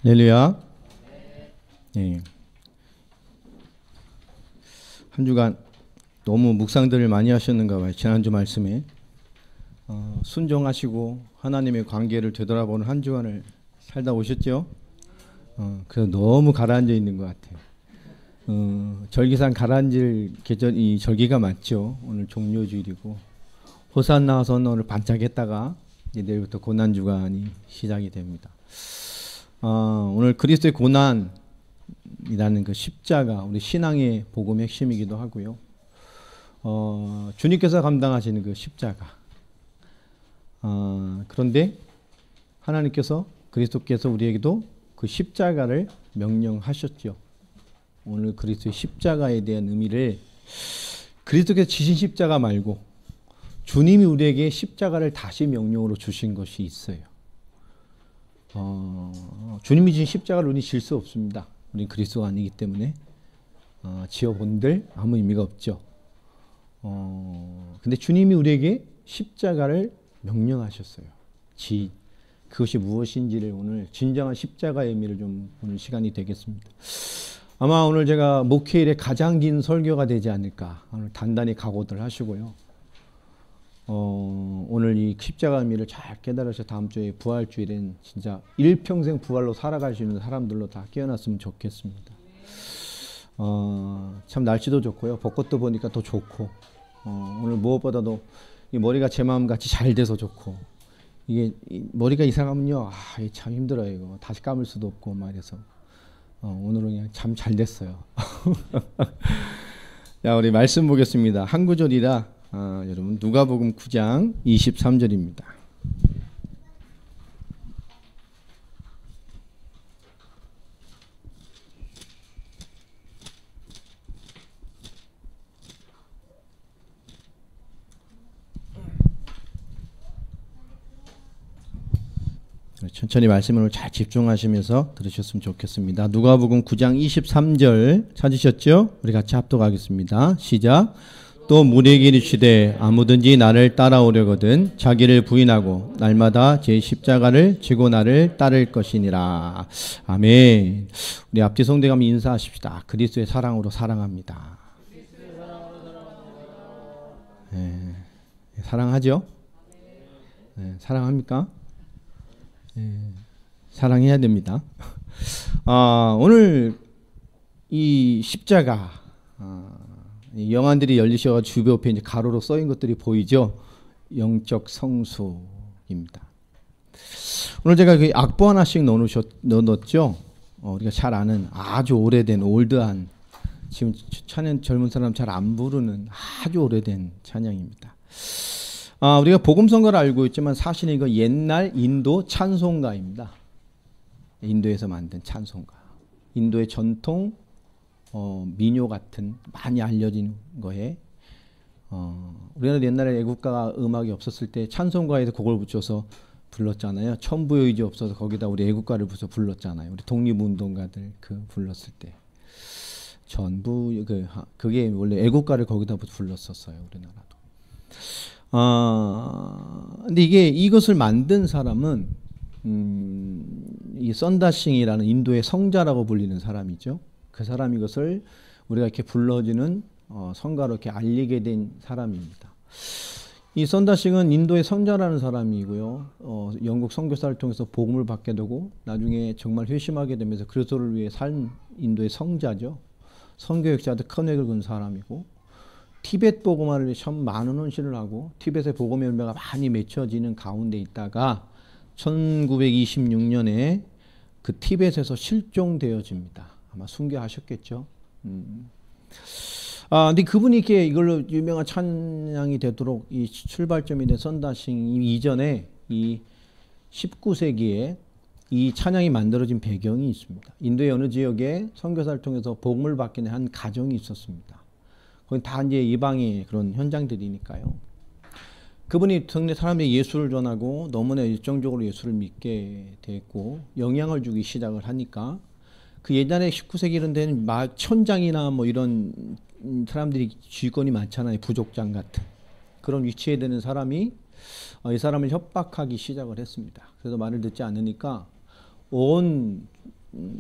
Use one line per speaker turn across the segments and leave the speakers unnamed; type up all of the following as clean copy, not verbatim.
할렐루야. 네. 한 주간 너무 묵상들을 많이 하셨는가 봐요. 지난주 말씀에 순종하시고 하나님의 관계를 되돌아보는 한 주간을 살다 오셨죠. 그래서 너무 가라앉아 있는 것 같아요. 절기상 가라앉을 계절이 절기가 맞죠. 오늘 종료주일이고 호산나 오늘 반짝했다가 이제 내일부터 고난 주간이 시작이 됩니다. 오늘 그리스도의 고난이라는 그 십자가 우리 신앙의 복음의 핵심이기도 하고요. 주님께서 감당하시는 그 십자가. 그런데 하나님께서 그리스도께서 우리에게도 그 십자가를 명령하셨죠. 오늘 그리스도의 십자가에 대한 의미를 그리스도께서 지신 십자가 말고 주님이 우리에게 십자가를 다시 명령으로 주신 것이 있어요. 주님이 지신 십자가를 우리는 질 수 없습니다. 우리는 그리스도가 아니기 때문에 지어본들 아무 의미가 없죠. 근데 주님이 우리에게 십자가를 명령하셨어요. 그것이 무엇인지를 오늘 진정한 십자가의 의미를 좀 보는 시간이 되겠습니다. 아마 오늘 제가 목회일에 가장 긴 설교가 되지 않을까. 오늘 단단히 각오들 하시고요. 오늘 이 십자가 의미를 잘 깨달으셔 다음 주에 부활주일엔 진짜 일평생 부활로 살아갈 수 있는 사람들로 다 깨어났으면 좋겠습니다. 참 날씨도 좋고요. 벚꽃도 보니까 더 좋고 오늘 무엇보다도 이 머리가 제 마음같이 잘 돼서 좋고 이게 머리가 이상하면요 참 힘들어요. 이거 다시 감을 수도 없고 말해서 오늘은 그냥 참 잘 됐어요. 자, 우리 말씀 보겠습니다. 한 구절이라 여러분 누가복음 9장 23절입니다. 천천히 말씀을 잘 집중하시면서 들으셨으면 좋겠습니다. 누가복음 9장 23절 찾으셨죠? 우리 같이 합독하겠습니다. 시작. 또 무리에게 이르시되 아무든지 나를 따라오려거든 자기를 부인하고 날마다 제 십자가를 지고 나를 따를 것이니라. 아멘. 우리 앞뒤 성대감 인사하십시다. 그리스도의 사랑으로 사랑합니다. 네, 사랑하죠? 네, 사랑합니까? 네, 사랑해야 됩니다. 오늘 이 십자가 영안들이 열리셔서 주변 옆에 이제 가로로 써인 것들이 보이죠. 영적 성수입니다. 오늘 제가 그 악보 하나씩 넣어놨죠. 우리가 잘 아는 아주 오래된 올드한 지금 찬양 젊은 사람 잘 안 부르는 아주 오래된 찬양입니다. 우리가 복음성가를 알고 있지만 사실 이거 옛날 인도 찬송가입니다. 인도에서 만든 찬송가. 인도의 전통 민요 같은 많이 알려진 거에 우리나라 옛날에 애국가 음악이 없었을 때 찬송가에서 그걸 붙여서 불렀잖아요. 천부여의지 없어서 거기다 우리 애국가를 붙여서 불렀잖아요. 우리 독립운동가들 그 불렀을 때 전부 그게 원래 애국가를 거기다 불렀었어요. 우리나라도. 근데 이것을 만든 사람은 이 썬다싱이라는 인도의 성자라고 불리는 사람이죠. 그 사람이 이것을 우리가 이렇게 불러지는 성가로 이렇게 알리게 된 사람입니다. 이 썬다싱은 인도의 성자라는 사람이고요. 영국 선교사를 통해서 복음을 받게 되고 나중에 정말 회심하게 되면서 그리스도를 위해 산 인도의 성자죠. 선교역사도 큰 획을 그은 사람이고 티베트 복음화를 참 많은 헌신을 하고 티베트의 복음의 열매가 많이 맺혀지는 가운데 있다가 1926년에 그 티베트에서 실종되어집니다. 아마 순교하셨겠죠. 근데 그분이 이렇게 이걸로 유명한 찬양이 되도록 이 출발점이 된 썬다싱 이전에 이 19세기에 이 찬양이 만들어진 배경이 있습니다. 인도의 어느 지역에 선교사를 통해서 복음을 받기는 한 가정이 있었습니다. 거기 다 이제 이방의 그런 현장들이니까요. 그분이 동네 사람들이 예수를 전하고 너무나 열정적으로 예수를 믿게 됐고 영향을 주기 시작을 하니까 그 예전에 19세기 이런 데는 천장이나 뭐 이런 사람들이 지휘권이 많잖아요. 부족장 같은 그런 위치에 되는 사람이 이 사람을 협박하기 시작을 했습니다. 그래서 말을 듣지 않으니까 온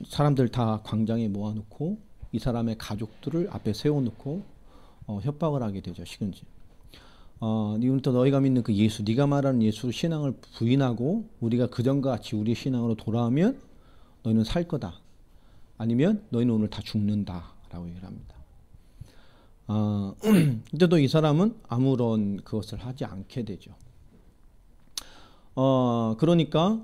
사람들 다 광장에 모아놓고 이 사람의 가족들을 앞에 세워놓고 협박을 하게 되죠. 시근지. 이부터 너희가 믿는 그 예수, 네가 말하는 예수 신앙을 부인하고 우리가 그전과 같이 우리 신앙으로 돌아오면 너희는 살 거다. 아니면 너희는 오늘 다 죽는다 라고 얘기를 합니다. 근데도 이 사람은 아무런 그것을 하지 않게 되죠. 그러니까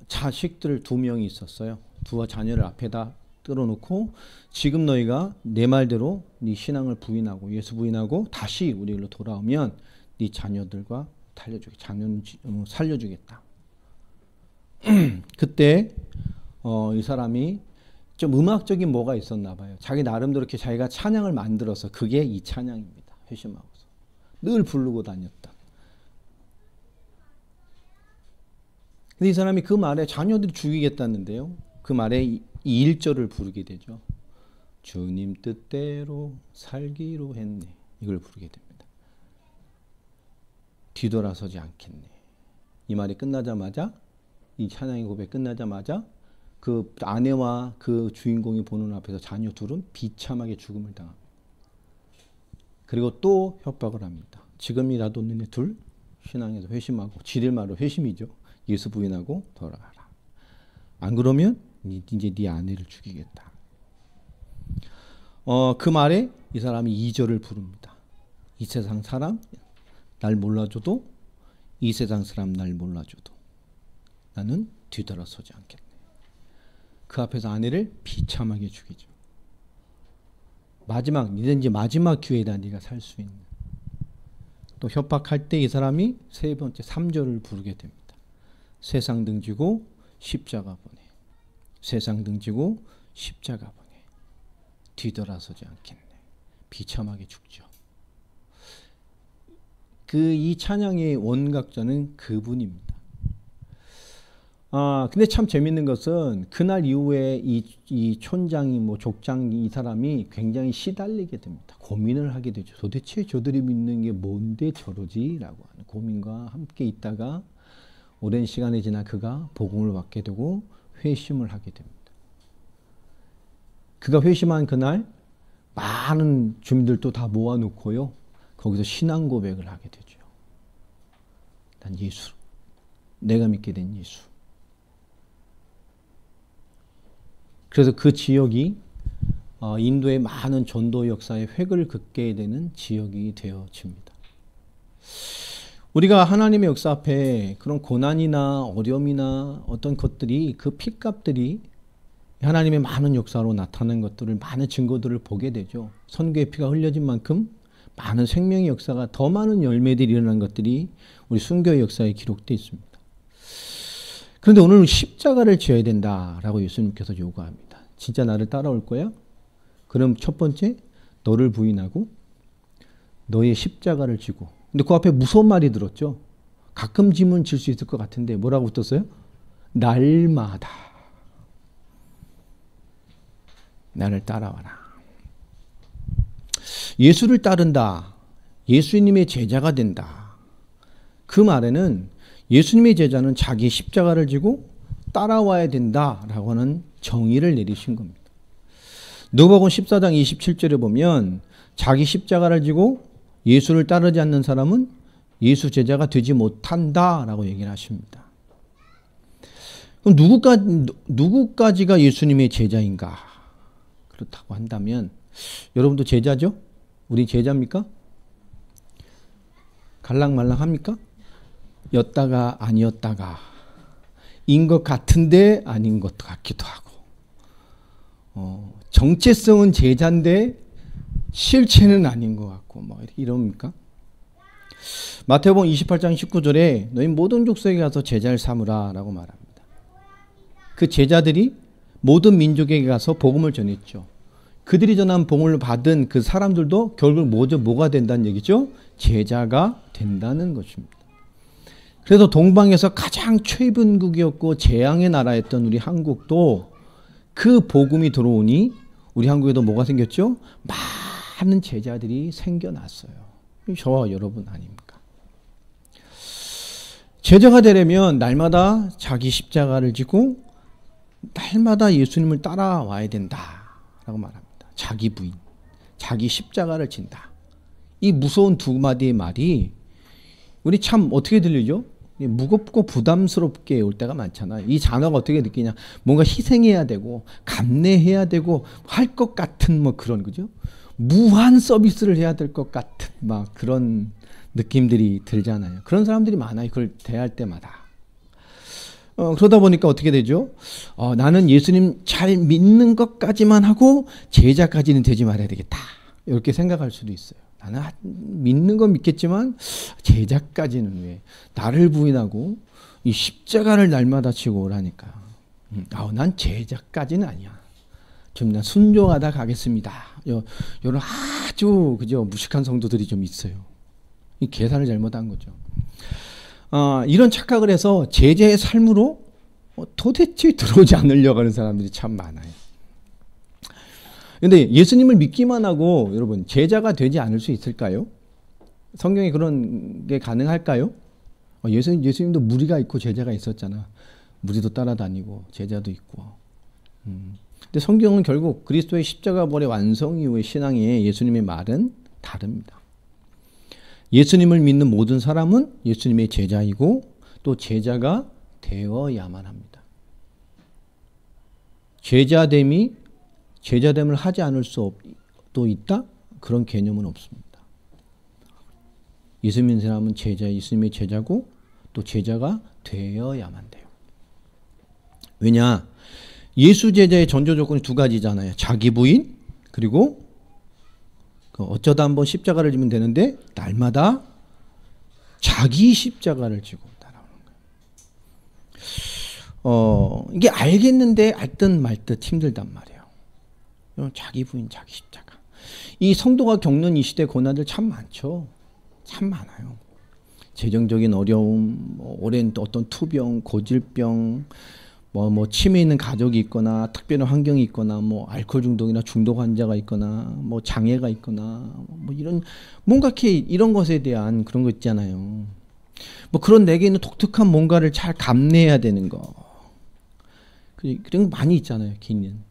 자식들 2명이 있었어요. 부와 자녀를 앞에다 끌어놓고 지금 너희가 내 말대로 네 신앙을 부인하고 예수 부인하고 다시 우리로 돌아오면 네 자녀들과 살려주겠다. 그때 이 사람이 좀 음악적인 뭐가 있었나 봐요. 자기 나름대로 이렇게 자기가 찬양을 만들어서 그게 이 찬양입니다. 회심하고서 늘 부르고 다녔다. 근데 이 사람이 그 말에 자녀들이 죽이겠다는데요. 그 말에 이 1절을 부르게 되죠. 주님 뜻대로 살기로 했네. 이걸 부르게 됩니다. 뒤돌아서지 않겠네. 이 말이 끝나자마자, 이 찬양의 고백 끝나자마자 그 아내와 그 주인공이 보는 앞에서 자녀 둘은 비참하게 죽음을 당합니다. 그리고 또 협박을 합니다. 지금이라도 너네 둘 신앙에서 회심하고, 지들 말로 회심이죠. 예수 부인하고 돌아가라. 안 그러면 이제 네 아내를 죽이겠다. 그 말에 이 사람이 2절을 부릅니다. 이 세상 사람 날 몰라줘도, 이 세상 사람 날 몰라줘도 나는 뒤돌아서지 않겠네. 그 앞에서 아내를 비참하게 죽이죠. 이제 마지막 기회다. 네가 살 수 있는. 또 협박할 때 이 사람이 3절을 부르게 됩니다. 세상 등지고 십자가 보내. 세상 등지고 십자가 보내. 뒤돌아서지 않겠네. 비참하게 죽죠. 이 찬양의 원각자는 그분입니다. 근데 참 재밌는 것은 그날 이후에 이 촌장이 족장이 이 사람이 굉장히 시달리게 됩니다. 고민을 하게 되죠. 도대체 저들이 믿는 게 뭔데 저러지? 라고 하는 고민과 함께 있다가 오랜 시간이 지나 그가 복음을 받게 되고 회심을 하게 됩니다. 그가 회심한 그날 많은 주민들도 다 모아놓고요. 거기서 신앙 고백을 하게 되죠. 난 예수, 내가 믿게 된 예수. 그래서 그 지역이 인도의 많은 전도 역사의 획을 긋게 되는 지역이 되어집니다. 우리가 하나님의 역사 앞에 그런 고난이나 어려움이나 어떤 것들이, 그 피값들이 하나님의 많은 역사로 나타난 것들을, 많은 증거들을 보게 되죠. 선교의 피가 흘려진 만큼 많은 생명의 역사가, 더 많은 열매들이 일어난 것들이 우리 순교의 역사에 기록되어 있습니다. 그런데 오늘 십자가를 져야 된다라고 예수님께서 요구합니다. 진짜 나를 따라올 거야? 그럼 첫 번째, 너를 부인하고 너의 십자가를 지고. 근데 그 앞에 무서운 말이 들었죠. 가끔 짐은 질 수 있을 것 같은데 뭐라고 붙었어요? 날마다 나를 따라와라. 예수를 따른다. 예수님의 제자가 된다. 그 말에는 예수님의 제자는 자기 십자가를 지고 따라와야 된다라고 하는 정의를 내리신 겁니다. 누가복음 14장 27절에 보면 자기 십자가를 지고 예수를 따르지 않는 사람은 예수 제자가 되지 못한다라고 얘기를 하십니다. 그럼 누구까지가 예수님의 제자인가? 그렇다고 한다면 여러분도 제자죠? 우리 제자입니까? 갈랑말랑합니까? 였다가 아니었다가 인 것 같은데 아닌 것 같기도 하고, 정체성은 제자인데 실체는 아닌 것 같고 이럽니까? 마태복음 28장 19절에 너희 모든 족속에 가서 제자를 삼으라 라고 말합니다. 그 제자들이 모든 민족에게 가서 복음을 전했죠. 그들이 전한 복음을 받은 그 사람들도 결국 뭐가 된다는 얘기죠? 제자가 된다는 것입니다. 그래서 동방에서 가장 최빈국이었고 재앙의 나라였던 우리 한국도 그 복음이 들어오니 우리 한국에도 뭐가 생겼죠? 많은 제자들이 생겨났어요. 저와 여러분 아닙니까? 제자가 되려면 날마다 자기 십자가를 지고 날마다 예수님을 따라와야 된다라고 말합니다. 자기 부인, 자기 십자가를 진다. 이 무서운 두 마디의 말이 우리 참 어떻게 들리죠? 무겁고 부담스럽게 올 때가 많잖아요. 이 단어가 어떻게 느끼냐? 뭔가 희생해야 되고 감내해야 되고 할 것 같은 뭐 그런 그죠? 무한 서비스를 해야 될 것 같은 막 그런 느낌들이 들잖아요. 그런 사람들이 많아요. 그걸 대할 때마다. 그러다 보니까 어떻게 되죠? 나는 예수님 잘 믿는 것까지만 하고 제자까지는 되지 말아야 되겠다. 이렇게 생각할 수도 있어요. 나는 믿는 건 믿겠지만 제자까지는 왜 나를 부인하고 이 십자가를 날마다 지고 오라니까. 난 제자까지는 아니야. 좀 난 순종하다 가겠습니다. 이런 아주 그죠 무식한 성도들이 좀 있어요. 이 계산을 잘못한 거죠. 이런 착각을 해서 제자의 삶으로 도대체 들어오지 않으려고 하는 사람들이 참 많아요. 근데 예수님을 믿기만 하고 여러분 제자가 되지 않을 수 있을까요? 성경에 그런 게 가능할까요? 예수님도 무리가 있고 제자가 있었잖아. 무리도 따라다니고 제자도 있고. 근데 성경은 결국 그리스도의 십자가벌의 완성 이후의 신앙의 예수님의 말은 다릅니다. 예수님을 믿는 모든 사람은 예수님의 제자이고 또 제자가 되어야만 합니다. 제자됨을 하지 않을 수도 있다? 그런 개념은 없습니다. 예수 믿는 사람은 예수님의 제자고 또 제자가 되어야만 돼요. 왜냐? 예수 제자의 전조 조건이 두 가지잖아요. 자기 부인 그리고 어쩌다 한번 십자가를 지면 되는데 날마다 자기 십자가를 지고 따라오는 거예요. 이게 알겠는데 알듯 말듯 힘들단 말이에요. 자기 부인, 자기 십자가. 이 성도가 겪는 이 시대 고난들 참 많죠. 참 많아요. 재정적인 어려움, 오랜 어떤 투병, 고질병, 치매 있는 가족이 있거나 특별한 환경이 있거나 알코올 중독이나 중독 환자가 있거나 장애가 있거나 이런 뭔가 이렇게 이런 것에 대한 그런 거 있잖아요. 그런 내게 있는 독특한 뭔가를 잘 감내해야 되는 거. 그런 거 많이 있잖아요. 기는.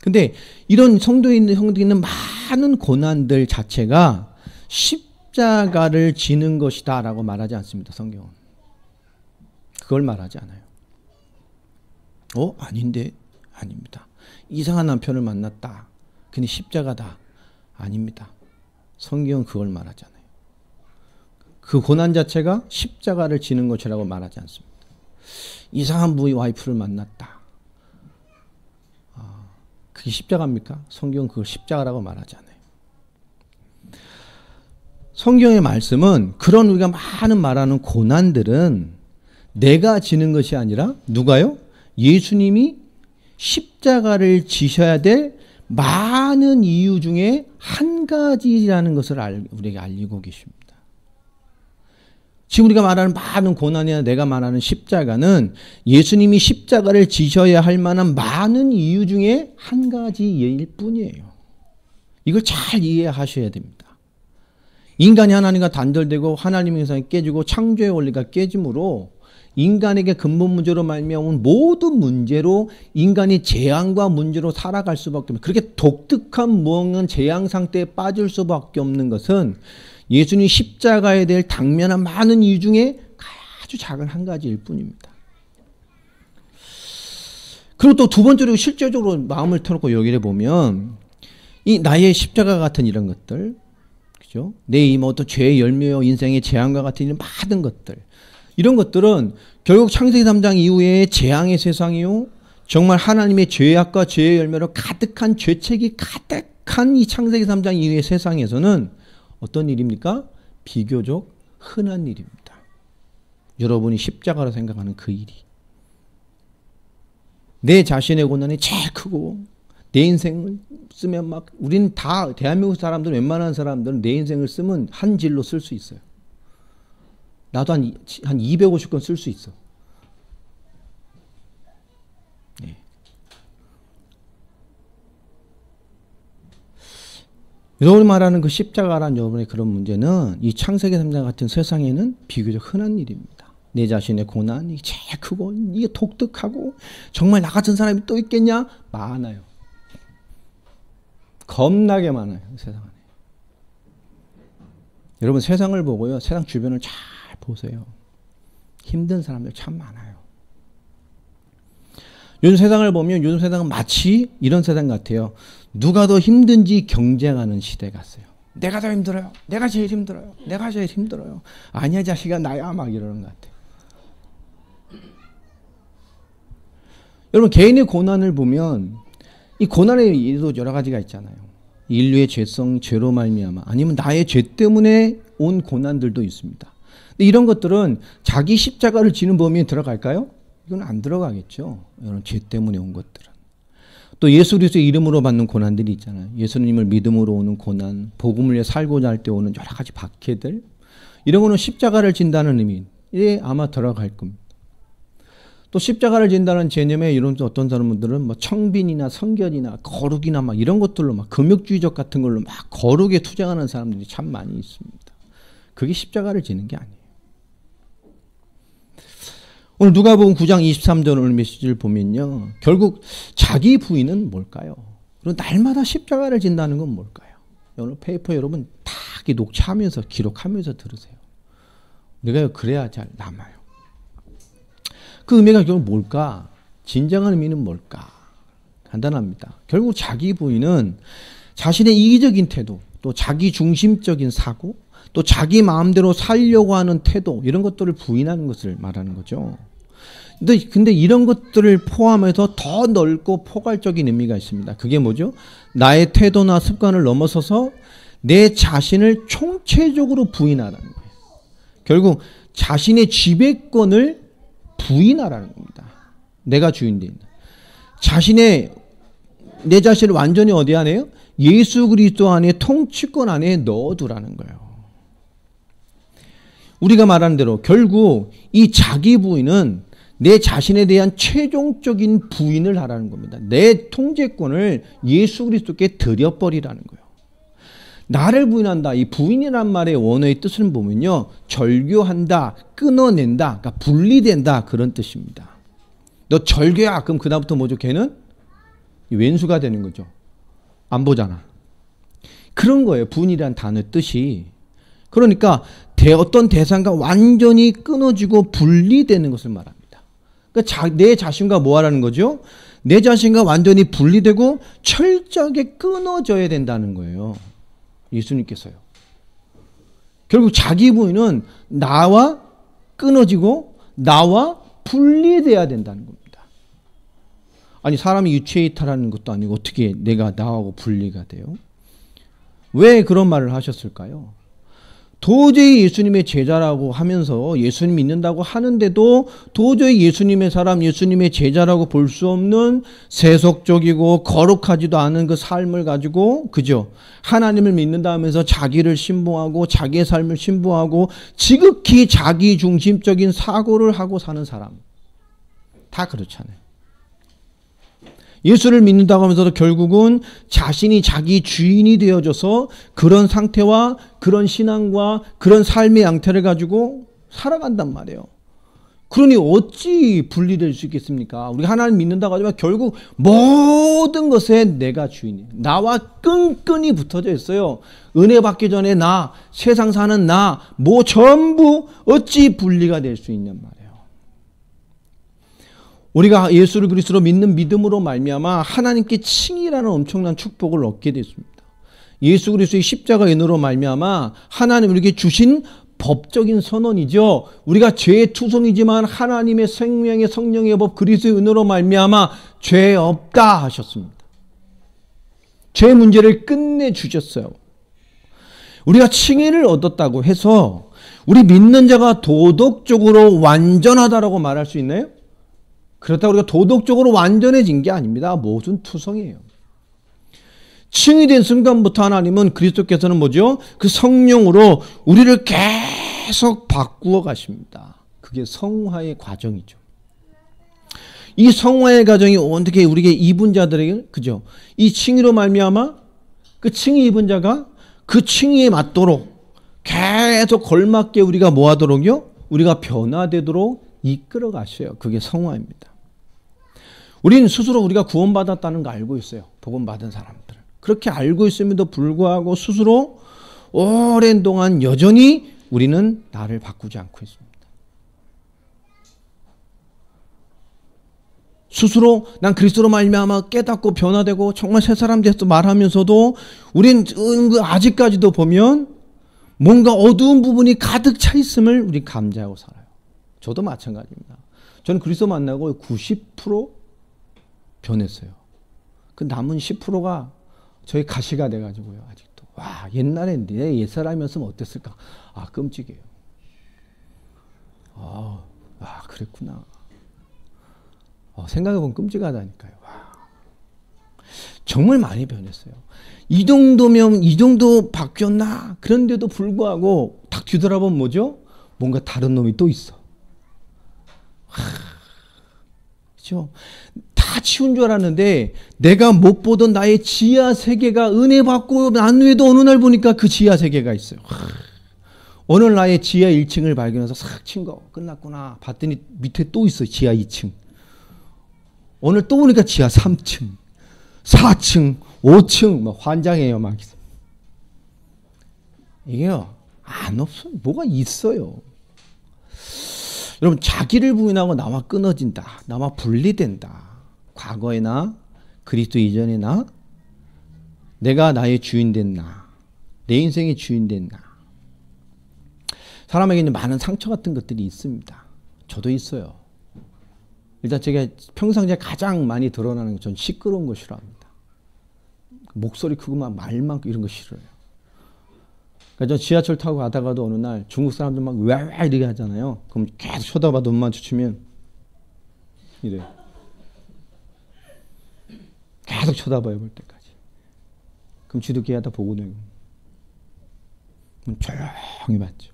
근데 이런 성도에 있는 많은 고난들 자체가 십자가를 지는 것이다라고 말하지 않습니다. 성경은. 그걸 말하지 않아요. 아닌데? 아닙니다. 이상한 남편을 만났다. 근데 십자가다. 아닙니다. 성경은 그걸 말하지 않아요. 그 고난 자체가 십자가를 지는 것이라고 말하지 않습니다. 이상한 와이프를 만났다. 그게 십자가입니까? 성경은 그걸 십자가라고 말하지 않아요. 성경의 말씀은 그런 우리가 많은 말하는 고난들은 내가 지는 것이 아니라 누가요? 예수님이 십자가를 지셔야 될 많은 이유 중에 한 가지라는 것을 우리에게 알리고 계십니다. 지금 우리가 말하는 많은 고난이나 내가 말하는 십자가는 예수님이 십자가를 지셔야 할 만한 많은 이유 중에 한 가지일 뿐이에요. 이걸 잘 이해하셔야 됩니다. 인간이 하나님과 단절되고 하나님의 형상이 깨지고 창조의 원리가 깨짐으로 인간에게 근본 문제로 말미암은 모든 문제로 인간이 재앙과 문제로 살아갈 수밖에 없는 그렇게 독특한 무언가 재앙 상태에 빠질 수밖에 없는 것은 예수님 십자가에 대해 당면한 많은 이유 중에 아주 작은 한 가지일 뿐입니다. 그리고 또 두 번째로 실제적으로 마음을 터놓고 여기를 보면 이 나의 십자가 같은 이런 것들, 그죠? 내 어떤 죄의 열매요 인생의 재앙과 같은 이런 많은 것들. 이런 것들은 결국 창세기 3장 이후에 재앙의 세상이요. 정말 하나님의 죄악과 죄의 열매로 가득한 죄책이 가득한 이 창세기 3장 이후의 세상에서는 어떤 일입니까? 비교적 흔한 일입니다. 여러분이 십자가로 생각하는 그 일이. 내 자신의 고난이 제일 크고 내 인생을 쓰면 우리는 다 대한민국 사람들 웬만한 사람들은 내 인생을 쓰면 한 질로 쓸 수 있어요. 나도 한 250건 쓸 수 있어. 네. 여러분이 말하는 그 십자가란 여러분의 그런 문제는 이 창세기 3장 같은 세상에는 비교적 흔한 일입니다. 내 자신의 고난이 제일 크고 이게 독특하고 정말 나 같은 사람이 또 있겠냐? 많아요. 겁나게 많아요. 세상 안에. 여러분 세상을 보고요. 세상 주변을 잘 보세요. 힘든 사람들 참 많아요. 요즘 세상을 보면 요즘 세상은 마치 이런 세상 같아요. 누가 더 힘든지 경쟁하는 시대 같아요. 내가 더 힘들어요. 내가 제일 힘들어요. 내가 제일 힘들어요. 아니야 자식아 나야 막 이러는 것 같아요. 여러분 개인의 고난을 보면 이 고난의 이유도 여러 가지가 있잖아요. 인류의 죄성, 죄로 말미암아 아니면 나의 죄 때문에 온 고난들도 있습니다. 근데 이런 것들은 자기 십자가를 지는 범위에 들어갈까요? 이건 안 들어가겠죠. 이런 죄 때문에 온 것들은. 또 예수 그리스도의 이름으로 받는 고난들이 있잖아요. 예수님을 믿음으로 오는 고난, 복음을 위해 살고자 할 때 오는 여러 가지 박해들, 이런 거는 십자가를 진다는 의미에 아마 들어갈 겁니다. 또 십자가를 진다는 개념에 이런 어떤 사람들은 뭐 청빈이나 성결이나 거룩이나 막 이런 것들로 막 금욕주의적 같은 걸로 막 거룩에 투쟁하는 사람들이 참 많이 있습니다. 그게 십자가를 지는 게 아니에요. 오늘 누가복음 9장 23절 오늘 메시지를 보면요. 결국 자기 부인은 뭘까요? 그리고 날마다 십자가를 진다는 건 뭘까요? 오늘 페이퍼 여러분 다 녹취하면서 기록하면서 들으세요. 우리가 그래야 잘 남아요. 그 의미가 결국 뭘까? 진정한 의미는 뭘까? 간단합니다. 결국 자기 부인은 자신의 이기적인 태도, 또 자기 중심적인 사고, 또 자기 마음대로 살려고 하는 태도 이런 것들을 부인하는 것을 말하는 거죠. 근데 이런 것들을 포함해서 더 넓고 포괄적인 의미가 있습니다. 그게 뭐죠? 나의 태도나 습관을 넘어서서 내 자신을 총체적으로 부인하라는 거예요. 결국 자신의 지배권을 부인하라는 겁니다. 내가 주인된 내 자신을 완전히 어디 안에요? 예수 그리스도 안에 통치권 안에 넣어두라는 거예요. 우리가 말한 대로 결국 이 자기 부인은 내 자신에 대한 최종적인 부인을 하라는 겁니다. 내 통제권을 예수 그리스도께 드려버리라는 거예요. 나를 부인한다. 이 부인이란 말의 원어의 뜻을 보면요. 절교한다, 끊어낸다, 그러니까 분리된다 그런 뜻입니다. 너 절교야. 그럼 그다음부터 뭐죠? 걔는 왼수가 되는 거죠. 안 보잖아. 그런 거예요. 부인이란 단어의 뜻이. 그러니까 어떤 대상과 완전히 끊어지고 분리되는 것을 말합니다. 그러니까 내 자신과 뭐 하라는 거죠? 내 자신과 완전히 분리되고 철저하게 끊어져야 된다는 거예요. 예수님께서요. 결국 자기 부인은 나와 끊어지고 나와 분리돼야 된다는 겁니다. 아니 사람이 유체이탈하는 것도 아니고 어떻게 내가 나하고 분리가 돼요? 왜 그런 말을 하셨을까요? 도저히 예수님의 제자라고 하면서 예수님 믿는다고 하는데도 도저히 예수님의 사람, 예수님의 제자라고 볼 수 없는 세속적이고 거룩하지도 않은 그 삶을 가지고 그죠? 하나님을 믿는다 하면서 자기를 신봉하고 자기의 삶을 신봉하고 지극히 자기 중심적인 사고를 하고 사는 사람 다 그렇잖아요. 예수를 믿는다고 하면서도 결국은 자신이 자기 주인이 되어져서 그런 상태와 그런 신앙과 그런 삶의 양태를 가지고 살아간단 말이에요. 그러니 어찌 분리될 수 있겠습니까? 우리가 하나님 믿는다고 하지만 결국 모든 것에 내가 주인이에요. 나와 끈끈이 붙어져 있어요. 은혜 받기 전에 나, 세상 사는 나, 뭐 전부 어찌 분리가 될 수 있냔 말이에요. 우리가 예수를 그리스도로 믿는 믿음으로 말미암아 하나님께 칭의라는 엄청난 축복을 얻게 됐습니다. 예수 그리스도의 십자가의 은혜로 말미암아 하나님 우리에게 주신 법적인 선언이죠. 우리가 죄의 투성이지만 하나님의 생명의 성령의 법 그리스도의 은혜로 말미암아 죄 없다 하셨습니다. 죄 문제를 끝내주셨어요. 우리가 칭의를 얻었다고 해서 우리 믿는 자가 도덕적으로 완전하다라고 말할 수 있나요? 그렇다고 우리가 도덕적으로 완전해진 게 아닙니다. 모든 투성이에요. 칭의된 순간부터 하나님은 그리스도께서는 뭐죠? 그 성령으로 우리를 계속 바꾸어 가십니다. 그게 성화의 과정이죠. 이 성화의 과정이 어떻게 우리에게 입은 자들에게 그죠? 이 칭의로 말미암아 그 칭의 입은 자가 그 칭의에 맞도록 계속 걸맞게 우리가 뭐 하도록요? 우리가 변화되도록 이끌어 가셔요. 그게 성화입니다. 우리는 스스로 우리가 구원받았다는 거 알고 있어요. 복음 받은 사람들은. 그렇게 알고 있음에도 불구하고 스스로 오랜 동안 여전히 우리는 나를 바꾸지 않고 있습니다. 스스로 난 그리스도로 말미암아 깨닫고 변화되고 정말 새 사람 됐어 말하면서도 우린 아직까지도 보면 뭔가 어두운 부분이 가득 차 있음을 우리 감지하고 살아요. 저도 마찬가지입니다. 저는 그리스도 만나고 90% 변했어요. 그 남은 10%가 저희 가시가 돼가지고요. 아직도. 와, 옛날에 내 옛사람이었으면 어땠을까? 아, 끔찍해요. 아, 그랬구나. 생각해보면 끔찍하다니까요. 와. 정말 많이 변했어요. 이 정도면, 이 정도 바뀌었나? 그런데도 불구하고 딱 뒤돌아보면 뭐죠? 뭔가 다른 놈이 또 있어. 그렇죠? 다 치운 줄 알았는데 내가 못 보던 나의 지하 세계가 은혜 받고 난 후에도 어느 날 보니까 그 지하 세계가 있어요. 오늘 나의 지하 1층을 발견해서 싹 친 거 끝났구나 봤더니 밑에 또 있어. 지하 2층. 오늘 또 보니까 지하 3층 4층 5층 막 환장해요. 막 이게요 안 없어요. 뭐가 있어요. 여러분 자기를 부인하고 나와 끊어진다. 나와 분리된다. 과거에나 그리스도 이전에나 내가 나의 주인 된 나. 내 인생의 주인 된 나. 사람에게는 많은 상처 같은 것들이 있습니다. 저도 있어요. 일단 제가 평상시에 가장 많이 드러나는 건 전 시끄러운 거 싫어합니다. 목소리 크고 막 말 많고 이런 거 싫어요. 그러니까 저 지하철 타고 가다가도 어느 날 중국 사람들 막 왜 이렇게 하잖아요. 그럼 계속 쳐다봐 눈 마주치면 이래. 계속 쳐다봐요 볼 때까지. 그럼 지도끼리 하다 보고 내고. 그럼 조용히 봤죠.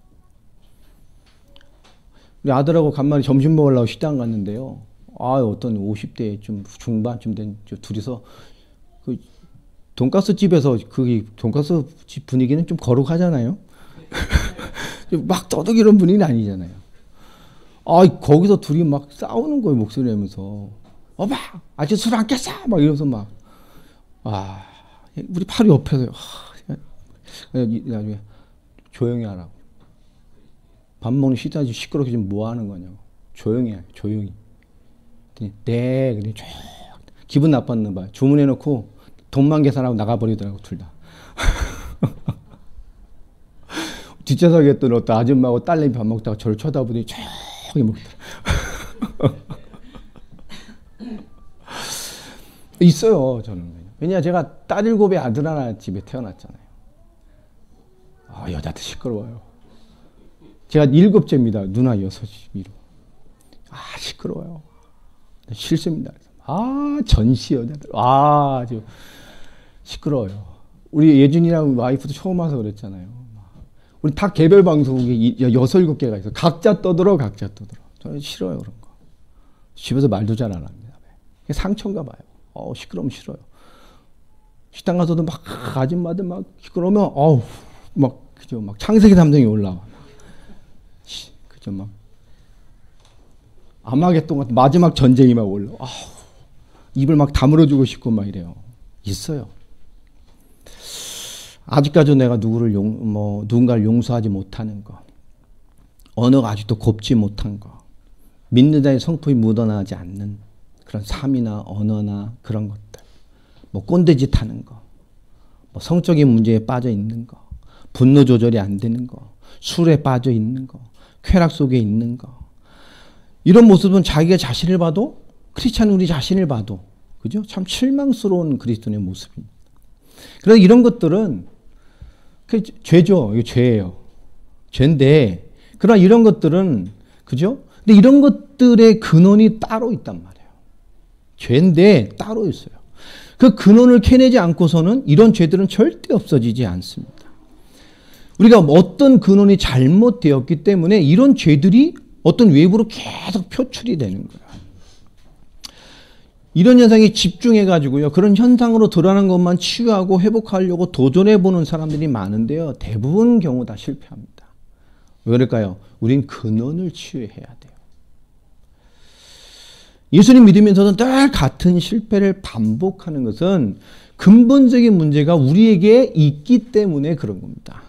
우리 아들하고 간만에 점심 먹으려고 식당 갔는데요. 어떤 50대 좀 중반쯤 된 둘이서 그 돈가스 집에서 그 돈가스 집 분위기는 좀 거룩하잖아요. 막 떠들기는 분위기는 아니잖아요. 거기서 둘이 막 싸우는 거예요. 목소리 내면서. 봐! 아직 술 안 깼어! 막 이러면서 막. 우리 바로 옆에서. 나중에 조용히 하라고. 밥 먹는 시간이 시끄럽게 좀 뭐 하는 거냐고. 조용히 해. 조용히. 네. 그래. 기분 나빴나 봐요. 주문해놓고 돈만 계산하고 나가버리더라고 둘 다. 뒷좌석에 있던 어떤 아줌마하고 딸내미 밥 먹다가 저를 쳐다보더니 조용히 먹더라. 있어요 저는. 왜냐 제가 딸 7에 아들 하나 집에 태어났잖아요. 여자들 시끄러워요. 제가 7째입니다. 누나 6이로. 시끄러워요. 싫습니다. 전시 여자들. 아주 시끄러워요. 우리 예준이랑 와이프도 처음 와서 그랬잖아요. 우리 다 개별 방송국에 6, 7개가 있어. 각자 떠들어. 저는 싫어요 그런 거. 집에서 말도 잘 안 합니다. 상처인가 봐요. 시끄러우면 싫어요. 식당 가서도 막 아줌마들 막 시끄러우면 그죠 막 창세기 감정이 올라와. 그죠 막 아마겟돈 같은 마지막 전쟁이 막 올라. 입을 막 다물어주고 싶고 막 이래요. 있어요. 아직까지 내가 누군가를 용서하지 못하는 거, 언어가 아직도 곱지 못한 거, 믿는 자의 성품이 묻어나지 않는 그런 삶이나 언어나 그런 것들, 꼰대짓 하는 거, 성적인 문제에 빠져 있는 거, 분노 조절이 안 되는 거, 술에 빠져 있는 거, 쾌락 속에 있는 거, 이런 모습은 자기가 자신을 봐도 크리스찬 우리 자신을 봐도 그죠? 참 실망스러운 그리스도인의 모습입니다. 그래서 이런 것들은 죄죠. 이게 죄예요. 죄인데 그러나 이런 것들은 그죠? 근데 이런 것들의 근원이 따로 있단 말이에요. 죄인데 따로 있어요. 그 근원을 캐내지 않고서는 이런 죄들은 절대 없어지지 않습니다. 우리가 어떤 근원이 잘못되었기 때문에 이런 죄들이 어떤 외부로 계속 표출이 되는 거예요. 이런 현상에 집중해가지고요. 그런 현상으로 드러나는 것만 치유하고 회복하려고 도전해보는 사람들이 많은데요. 대부분 경우 다 실패합니다. 왜 그럴까요? 우린 근원을 치유해야 돼요. 예수님 믿으면서도 늘 같은 실패를 반복하는 것은 근본적인 문제가 우리에게 있기 때문에 그런 겁니다.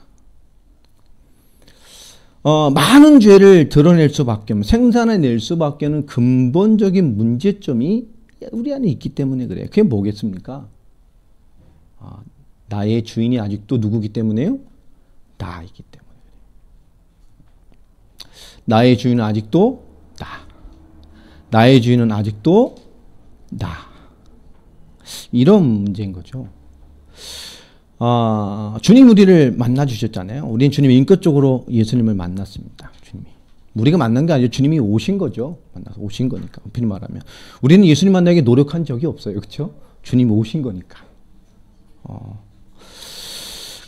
많은 죄를 드러낼 수밖에 없는, 생산해낼 수밖에 없는 근본적인 문제점이 우리 안에 있기 때문에 그래요. 그게 뭐겠습니까? 나의 주인이 아직도 누구기 때문에요? 나이기 때문에. 나의 주인은 아직도 나. 나의 주인은 아직도 나. 이런 문제인 거죠. 주님 우리를 만나 주셨잖아요. 우리는 주님 인격적으로 예수님을 만났습니다. 주님이. 우리가 만난 게 아니라 주님이 오신 거죠. 만나서 오신 거니까. 엄밀히 말하면. 우리는 예수님 만나기 노력한 적이 없어요. 그렇죠? 주님이 오신 거니까.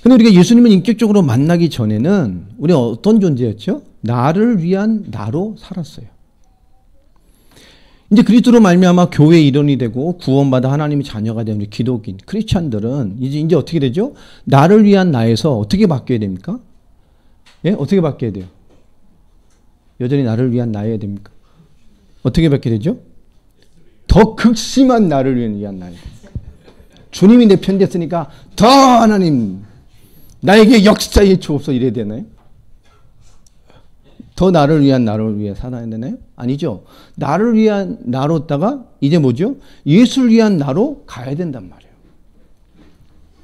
근데 우리가 예수님을 인격적으로 만나기 전에는 우리가 어떤 존재였죠? 나를 위한 나로 살았어요. 이제 그리스도로 말미암아 교회의 일원이 되고 구원받아 하나님의 자녀가 되는 기독인 크리스찬들은 이제 어떻게 되죠? 나를 위한 나에서 어떻게 바뀌어야 됩니까? 예? 어떻게 바뀌어야 돼요? 여전히 나를 위한 나여야 됩니까? 어떻게 바뀌어야 되죠? 더 극심한 나를 위한 나여야 돼요. 주님이 내 편 됐으니까 더 하나님 나에게 역사에 주옵소서 이래야 되나요? 더 나를 위한 나를 위해 살아야 되나요? 아니죠. 나를 위한 나로다가 이제 뭐죠? 예수를 위한 나로 가야 된단 말이에요.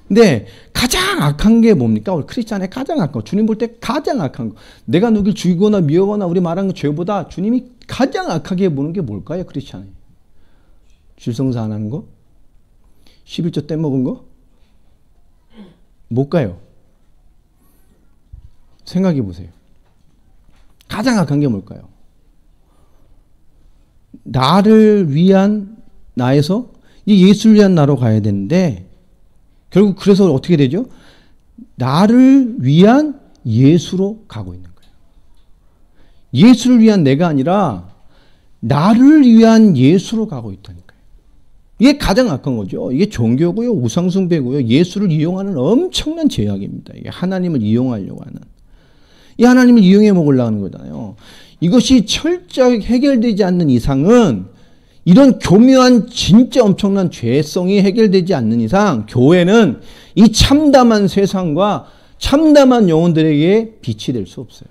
근데 가장 악한 게 뭡니까? 우리 크리스찬의 가장 악한 거. 주님 볼 때 가장 악한 거. 내가 누굴 죽이거나 미워거나 우리 말하는 죄보다 주님이 가장 악하게 보는 게 뭘까요? 크리스찬이. 질성사 안 하는 거? 11조 떼먹은 거? 뭘까요? 생각해 보세요. 가장 악한 게 뭘까요? 나를 위한 나에서 이 예수를 위한 나로 가야 되는데 결국 그래서 어떻게 되죠? 나를 위한 예수로 가고 있는 거예요. 예수를 위한 내가 아니라 나를 위한 예수로 가고 있다니까요. 이게 가장 악한 거죠. 이게 종교고요, 우상숭배고요, 예수를 이용하는 엄청난 죄악입니다. 이게 하나님을 이용하려고 하는. 이 하나님을 이용해 먹으려고 하는 거잖아요. 이것이 철저하게 해결되지 않는 이상은 이런 교묘한 진짜 엄청난 죄성이 해결되지 않는 이상 교회는 이 참담한 세상과 참담한 영혼들에게 빛이 될 수 없어요.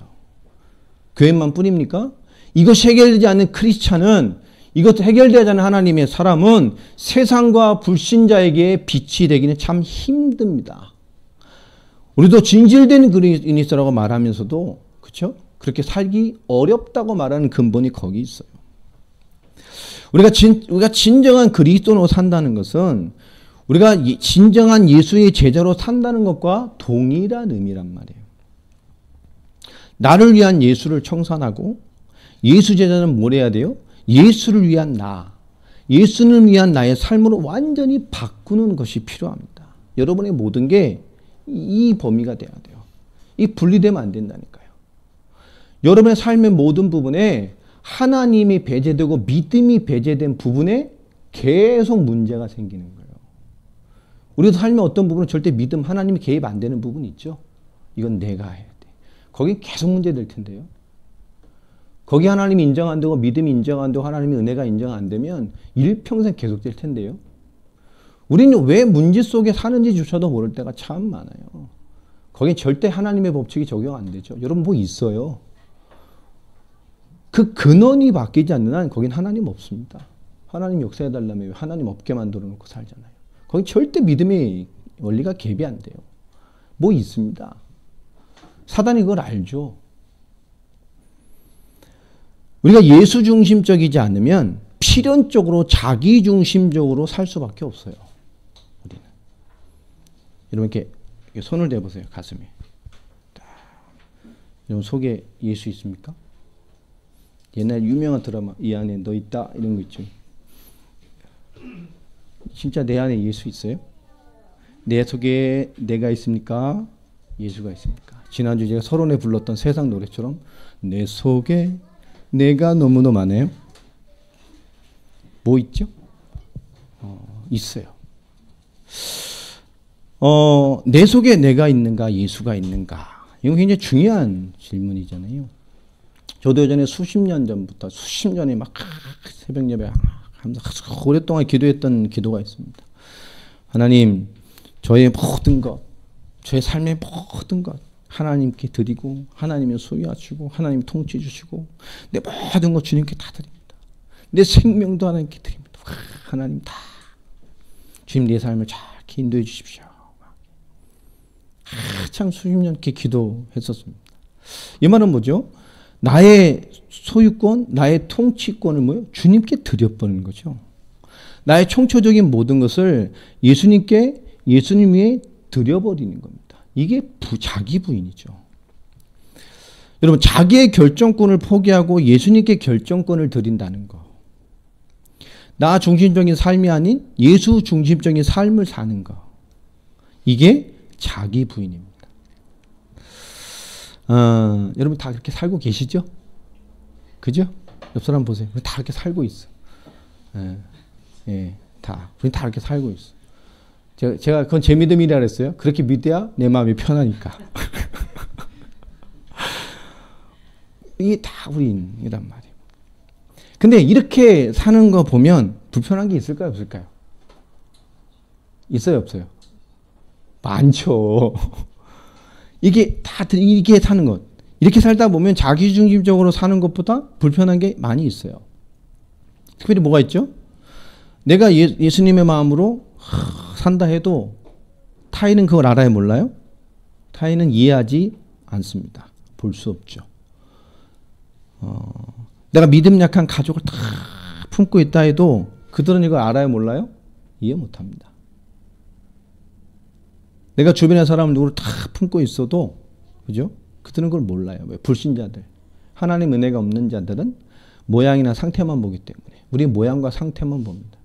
교회만 뿐입니까? 이것이 해결되지 않는 크리스찬은 이것 해결되지 않는 하나님의 사람은 세상과 불신자에게 빛이 되기는 참 힘듭니다. 우리도 진실된 그리스도라고 말하면서도 그렇죠? 그렇게 살기 어렵다고 말하는 근본이 거기 있어요. 우리가 진정한 그리스도로 산다는 것은 우리가 진정한 예수의 제자로 산다는 것과 동일한 의미란 말이에요. 나를 위한 예수를 청산하고 예수 제자는 뭘 해야 돼요? 예수를 위한 나, 예수를 위한 나의 삶으로 완전히 바꾸는 것이 필요합니다. 여러분의 모든 게 이 범위가 돼야 돼요. 이 분리되면 안 된다니까요. 여러분의 삶의 모든 부분에 하나님이 배제되고 믿음이 배제된 부분에 계속 문제가 생기는 거예요. 우리도 삶의 어떤 부분은 절대 믿음, 하나님이 개입 안 되는 부분이 있죠. 이건 내가 해야 돼. 거긴 계속 문제될 텐데요. 거기 하나님이 인정 안 되고 믿음이 인정 안 되고 하나님의 은혜가 인정 안 되면 일평생 계속될 텐데요. 우리는 왜 문제 속에 사는지조차도 모를 때가 참 많아요. 거긴 절대 하나님의 법칙이 적용 안 되죠. 여러분 뭐 있어요. 그 근원이 바뀌지 않는 한 거긴 하나님 없습니다. 하나님 역사해달라면 하나님 없게 만들어 놓고 살잖아요. 거긴 절대 믿음의 원리가 개입이 안 돼요. 뭐 있습니다. 사단이 그걸 알죠. 우리가 예수 중심적이지 않으면 필연적으로 자기 중심적으로 살 수밖에 없어요. 우리는. 여러분 이렇게 손을 대보세요. 가슴에. 여러분 속에 예수 있습니까? 옛날 유명한 드라마 이 안에 너 있다 이런 거 있죠. 진짜 내 안에 예수 있어요? 내 속에 내가 있습니까? 예수가 있습니까? 지난주 제가 서론에 불렀던 세상 노래처럼 내 속에 내가 너무너무 많아요. 뭐 있죠? 있어요. 내 속에 내가 있는가 예수가 있는가 이거 굉장히 중요한 질문이잖아요. 저도 예전에 수십 년 전에 막 새벽 예배 하면서 오랫동안 기도했던 기도가 있습니다. 하나님, 저의 모든 것, 저의 삶의 모든 것 하나님께 드리고 하나님이 소유하시고 하나님 통치 주시고 내 모든 것 주님께 다 드립니다. 내 생명도 하나님께 드립니다. 하나님 다 주님 내 삶을 잘 인도해 주십시오. 참 수십 년 이렇게 기도했었습니다. 이 말은 뭐죠? 나의 소유권, 나의 통치권을 뭐요? 주님께 드려버리는 거죠. 나의 총체적인 모든 것을 예수님 위에 드려버리는 겁니다. 이게 자기 부인이죠. 여러분, 자기의 결정권을 포기하고 예수님께 결정권을 드린다는 거. 나 중심적인 삶이 아닌 예수 중심적인 삶을 사는 거. 이게 자기 부인입니다. 여러분 다 그렇게 살고 계시죠? 그죠? 옆 사람 보세요. 다 그렇게 살고 있어. 다. 우리 다 그렇게 살고 있어. 제가 그건 제 믿음이라 그랬어요. 그렇게 믿어야 내 마음이 편하니까. 이게 다 우리이란 말이에요. 근데 이렇게 사는 거 보면 불편한 게 있을까요? 없을까요? 있어요? 없어요? 많죠. 이게 사는 것. 이렇게 살다 보면 자기중심적으로 사는 것보다 불편한 게 많이 있어요. 특별히 뭐가 있죠? 내가 예수님의 마음으로 산다 해도 타인은 그걸 알아요? 몰라요? 타인은 이해하지 않습니다. 볼 수 없죠. 내가 믿음 약한 가족을 다 품고 있다 해도 그들은 이걸 알아요? 몰라요? 이해 못합니다. 내가 주변의 사람 누구를 다 품고 있어도, 그죠? 그들은 그걸 몰라요. 왜? 불신자들. 하나님 은혜가 없는 자들은 모양이나 상태만 보기 때문에. 우리 모양과 상태만 봅니다.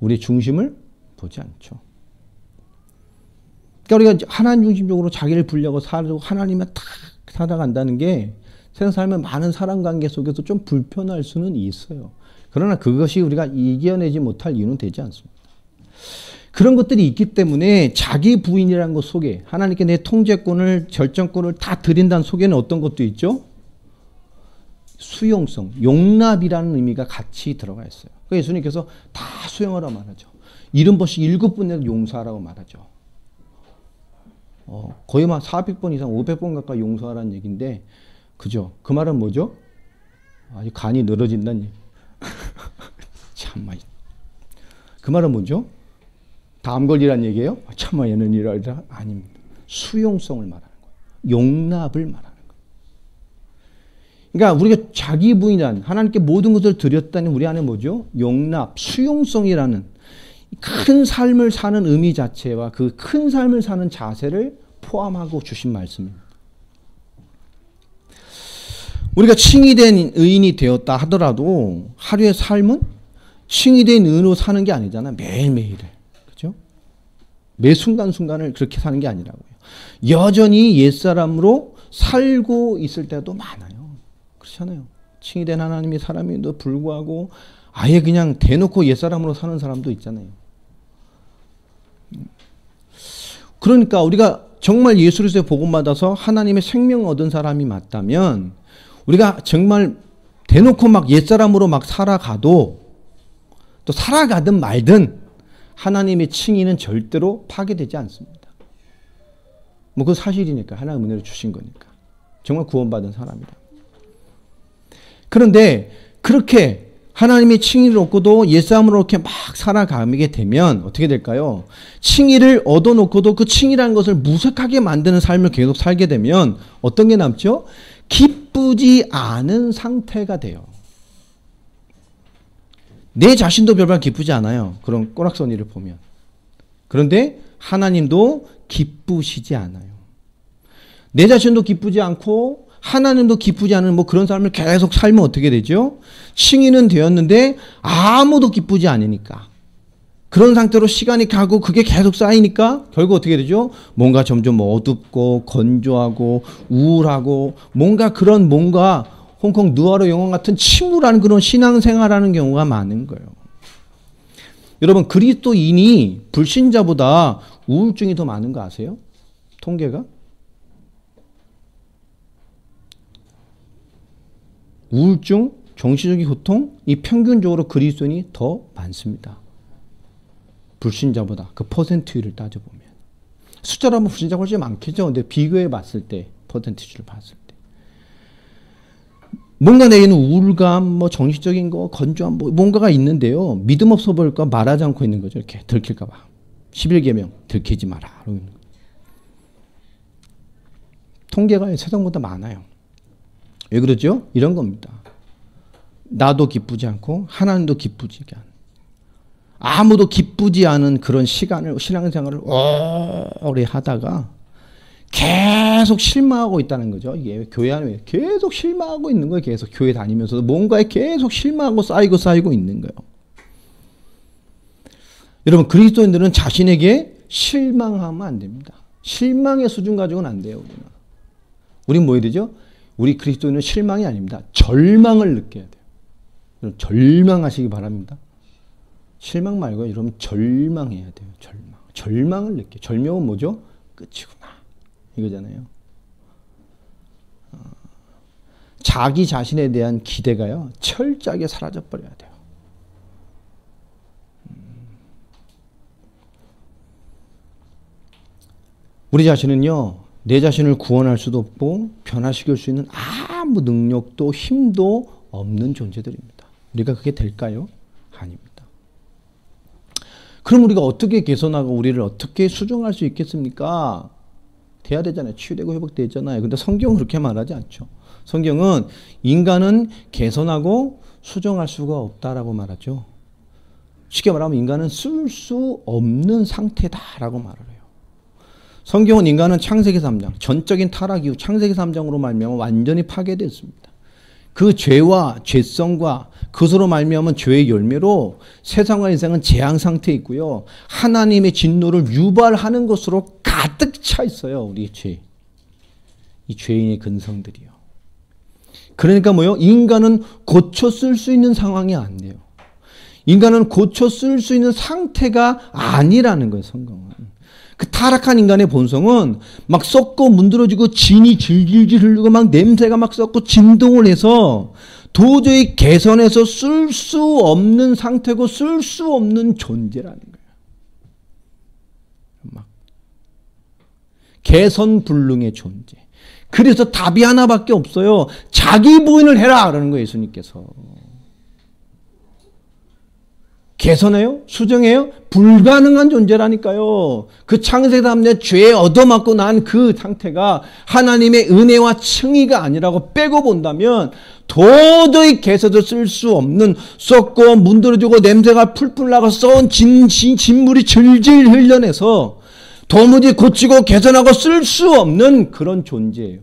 우리 중심을 보지 않죠. 그러니까 우리가 하나님 중심적으로 자기를 부려고 살고 하나님만 탁 살아간다는 게 세상 살면 많은 사람 관계 속에서 좀 불편할 수는 있어요. 그러나 그것이 우리가 이겨내지 못할 이유는 되지 않습니다. 그런 것들이 있기 때문에 자기 부인이라는 것 속에 하나님께 내 통제권을, 결정권을 다 드린다는 속에는 어떤 것도 있죠? 수용성, 용납이라는 의미가 같이 들어가 있어요. 그러니까 예수님께서 다 수용하라고 말하죠. 70번씩 7번 용서하라고 말하죠. 거의 막 400번 이상 500번 가까이 용서하라는 얘기인데, 그죠? 그 말은 뭐죠? 아주 간이 늘어진다는 얘기. 참마. 그 말은 뭐죠? 다음 걸리란 얘기예요? 참마 얘는 이러이러 아닙니다. 수용성을 말하는 거예요. 용납을 말하는 거예요. 그러니까 우리가 자기 부인한 하나님께 모든 것을 드렸다는 우리 안에 뭐죠? 용납, 수용성이라는 큰 삶을 사는 의미 자체와 그 큰 삶을 사는 자세를 포함하고 주신 말씀입니다. 우리가 칭의된 의인이 되었다 하더라도 하루의 삶은 칭의된 의인으로 사는 게 아니잖아. 매일매일을. 그죠? 매 순간순간을 그렇게 사는 게 아니라고요. 여전히 옛사람으로 살고 있을 때도 많아요. 그렇잖아요. 칭의된 하나님이 사람임에도 불구하고 아예 그냥 대놓고 옛사람으로 사는 사람도 있잖아요. 그러니까 우리가 정말 예수 그리스도의 복음 받아서 하나님의 생명을 얻은 사람이 맞다면 우리가 정말 대놓고 막 옛사람으로 막 살아가도 또 살아가든 말든 하나님의 칭의는 절대로 파괴되지 않습니다. 뭐 그건 사실이니까. 하나님 은혜를 주신 거니까. 정말 구원받은 사람이다. 그런데 그렇게 하나님의 칭의를 얻고도 옛사람으로 이렇게 막 살아가게 되면 어떻게 될까요? 칭의를 얻어놓고도 그 칭의라는 것을 무색하게 만드는 삶을 계속 살게 되면 어떤 게 남죠? 기쁘지 않은 상태가 돼요. 내 자신도 별반 기쁘지 않아요. 그런 꼬락서니를 보면. 그런데 하나님도 기쁘시지 않아요. 내 자신도 기쁘지 않고 하나님도 기쁘지 않은 뭐 그런 삶을 계속 살면 어떻게 되죠? 칭의는 되었는데 아무도 기쁘지 않으니까. 그런 상태로 시간이 가고 그게 계속 쌓이니까 결국 어떻게 되죠? 뭔가 점점 어둡고 건조하고 우울하고 뭔가 홍콩 누아르 영화 같은 침울한 그런 신앙생활하는 경우가 많은 거예요. 여러분, 그리스도인이 불신자보다 우울증이 더 많은 거 아세요? 통계가? 우울증, 정신적인 고통, 이 평균적으로 그리스도인이 더 많습니다. 불신자보다 그 퍼센트율을 따져보면. 숫자로 하면 불신자가 훨씬 많겠죠. 근데 비교해 봤을 때, 퍼센트율을 봤을 때. 뭔가 내게는 우울감, 뭐 정신적인 거, 건조함, 뭐 뭔가가 있는데요. 믿음 없어 보일까 말하지 않고 있는 거죠. 이렇게 들킬까 봐. 11계명 들키지 마라. 통계가 세상보다 많아요. 왜 그러죠? 이런 겁니다. 나도 기쁘지 않고 하나님도 기쁘지 않은, 아무도 기쁘지 않은 그런 시간을, 신앙생활을 오래 하다가 계속 실망하고 있다는 거죠. 이게 교회 안에 계속 실망하고 있는 거예요. 계속 교회 다니면서도 뭔가에 계속 실망하고 쌓이고 있는 거예요. 여러분, 그리스도인들은 자신에게 실망하면 안 됩니다. 실망의 수준 가지고는 안 돼요. 우리는 뭐 해야 되죠? 우리 그리스도인은 실망이 아닙니다. 절망을 느껴야 돼요. 여러분, 절망하시기 바랍니다. 실망 말고 여러분 절망해야 돼요. 절망을 느껴. 절명은 뭐죠? 끝이구나. 이거잖아요. 자기 자신에 대한 기대가요, 철저하게 사라져 버려야 돼요. 우리 자신은요, 내 자신을 구원할 수도 없고 변화시킬 수 있는 아무 능력도 힘도 없는 존재들입니다. 우리가 그게 될까요? 아닙니다. 그럼 우리가 어떻게 개선하고 우리를 어떻게 수정할 수 있겠습니까? 돼야 되잖아요. 치유되고 회복되잖아요. 근데 성경은 그렇게 말하지 않죠. 성경은 인간은 개선하고 수정할 수가 없다라고 말하죠. 쉽게 말하면 인간은 쓸 수 없는 상태다라고 말을 해요. 성경은 인간은 창세기 3장, 전적인 타락 이후 창세기 3장으로 말미암아 완전히 파괴됐습니다. 그 죄와 죄성과 그것으로 말미암은 죄의 열매로 세상과 인생은 재앙 상태에 있고요. 하나님의 진노를 유발하는 것으로 가득 차 있어요. 우리의 죄. 이 죄인의 근성들이요. 그러니까 뭐요? 인간은 고쳐 쓸 수 있는 상황이 안 돼요. 인간은 고쳐 쓸 수 있는 상태가 아니라는 거예요. 성경은. 그 타락한 인간의 본성은 막 썩고 문드러지고 진이 질질질 흐르고 막 냄새가 막 썩고 진동을 해서 도저히 개선해서 쓸 수 없는 상태고 쓸 수 없는 존재라는 거예요. 막 개선불능의 존재. 그래서 답이 하나밖에 없어요. 자기 부인을 해라 그러는 거예요. 예수님께서. 개선해요? 수정해요? 불가능한 존재라니까요. 그 창세기 3년 죄에 얻어맞고 난 그 상태가 하나님의 은혜와 칭의가 아니라고 빼고 본다면 도저히 개선도 쓸 수 없는, 썩고 문드러지고 냄새가 풀풀 나고 썩은 진물이 질질 흘려내서 도무지 고치고 개선하고 쓸 수 없는 그런 존재예요.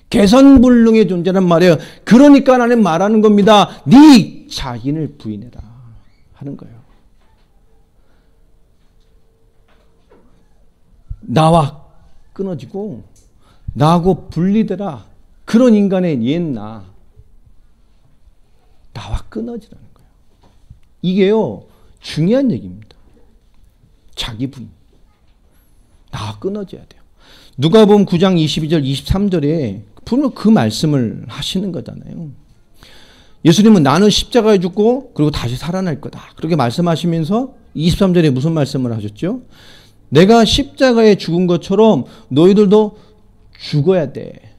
개선불능의 존재란 말이에요. 그러니까 하나님 말하는 겁니다. 네 자신을 부인해라 하는 거예요. 나와 끊어지고 나하고 분리되라. 그런 인간의 옛나 나와 끊어지라는 거예요. 이게요 중요한 얘기입니다. 자기 부인. 나와 끊어져야 돼요. 누가복음 9장 22절 23절에 분명 그 말씀을 하시는 거잖아요. 예수님은 나는 십자가에 죽고 그리고 다시 살아날 거다. 그렇게 말씀하시면서 23절에 무슨 말씀을 하셨죠? 내가 십자가에 죽은 것처럼 너희들도 죽어야 돼.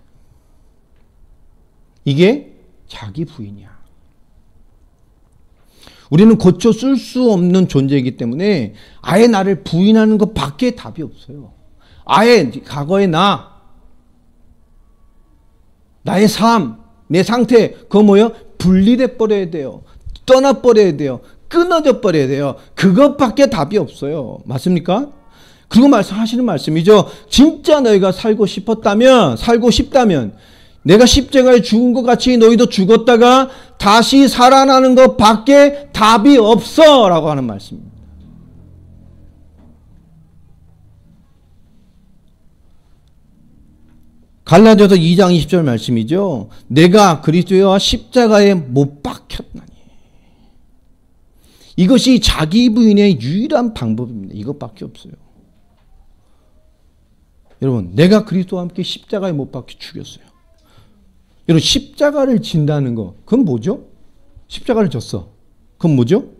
이게 자기 부인이야. 우리는 고쳐 쓸 수 없는 존재이기 때문에 아예 나를 부인하는 것밖에 답이 없어요. 아예 과거의 나의 삶, 내 상태, 그거 뭐예요? 분리돼 버려야 돼요. 떠나 버려야 돼요. 끊어져 버려야 돼요. 그것밖에 답이 없어요. 맞습니까? 그리고 말씀하시는 말씀이죠. 진짜 너희가 살고 싶다면 내가 십자가에 죽은 것 같이 너희도 죽었다가 다시 살아나는 것밖에 답이 없어 라고 하는 말씀입니다. 갈라디아서 2장 20절 말씀이죠. 내가 그리스도와 십자가에 못 박혔나니. 이것이 자기 부인의 유일한 방법입니다. 이것밖에 없어요. 여러분, 내가 그리스도와 함께 십자가에 못 박혀 죽였어요. 여러분 십자가를 진다는 거 그건 뭐죠? 십자가를 졌어. 그건 뭐죠?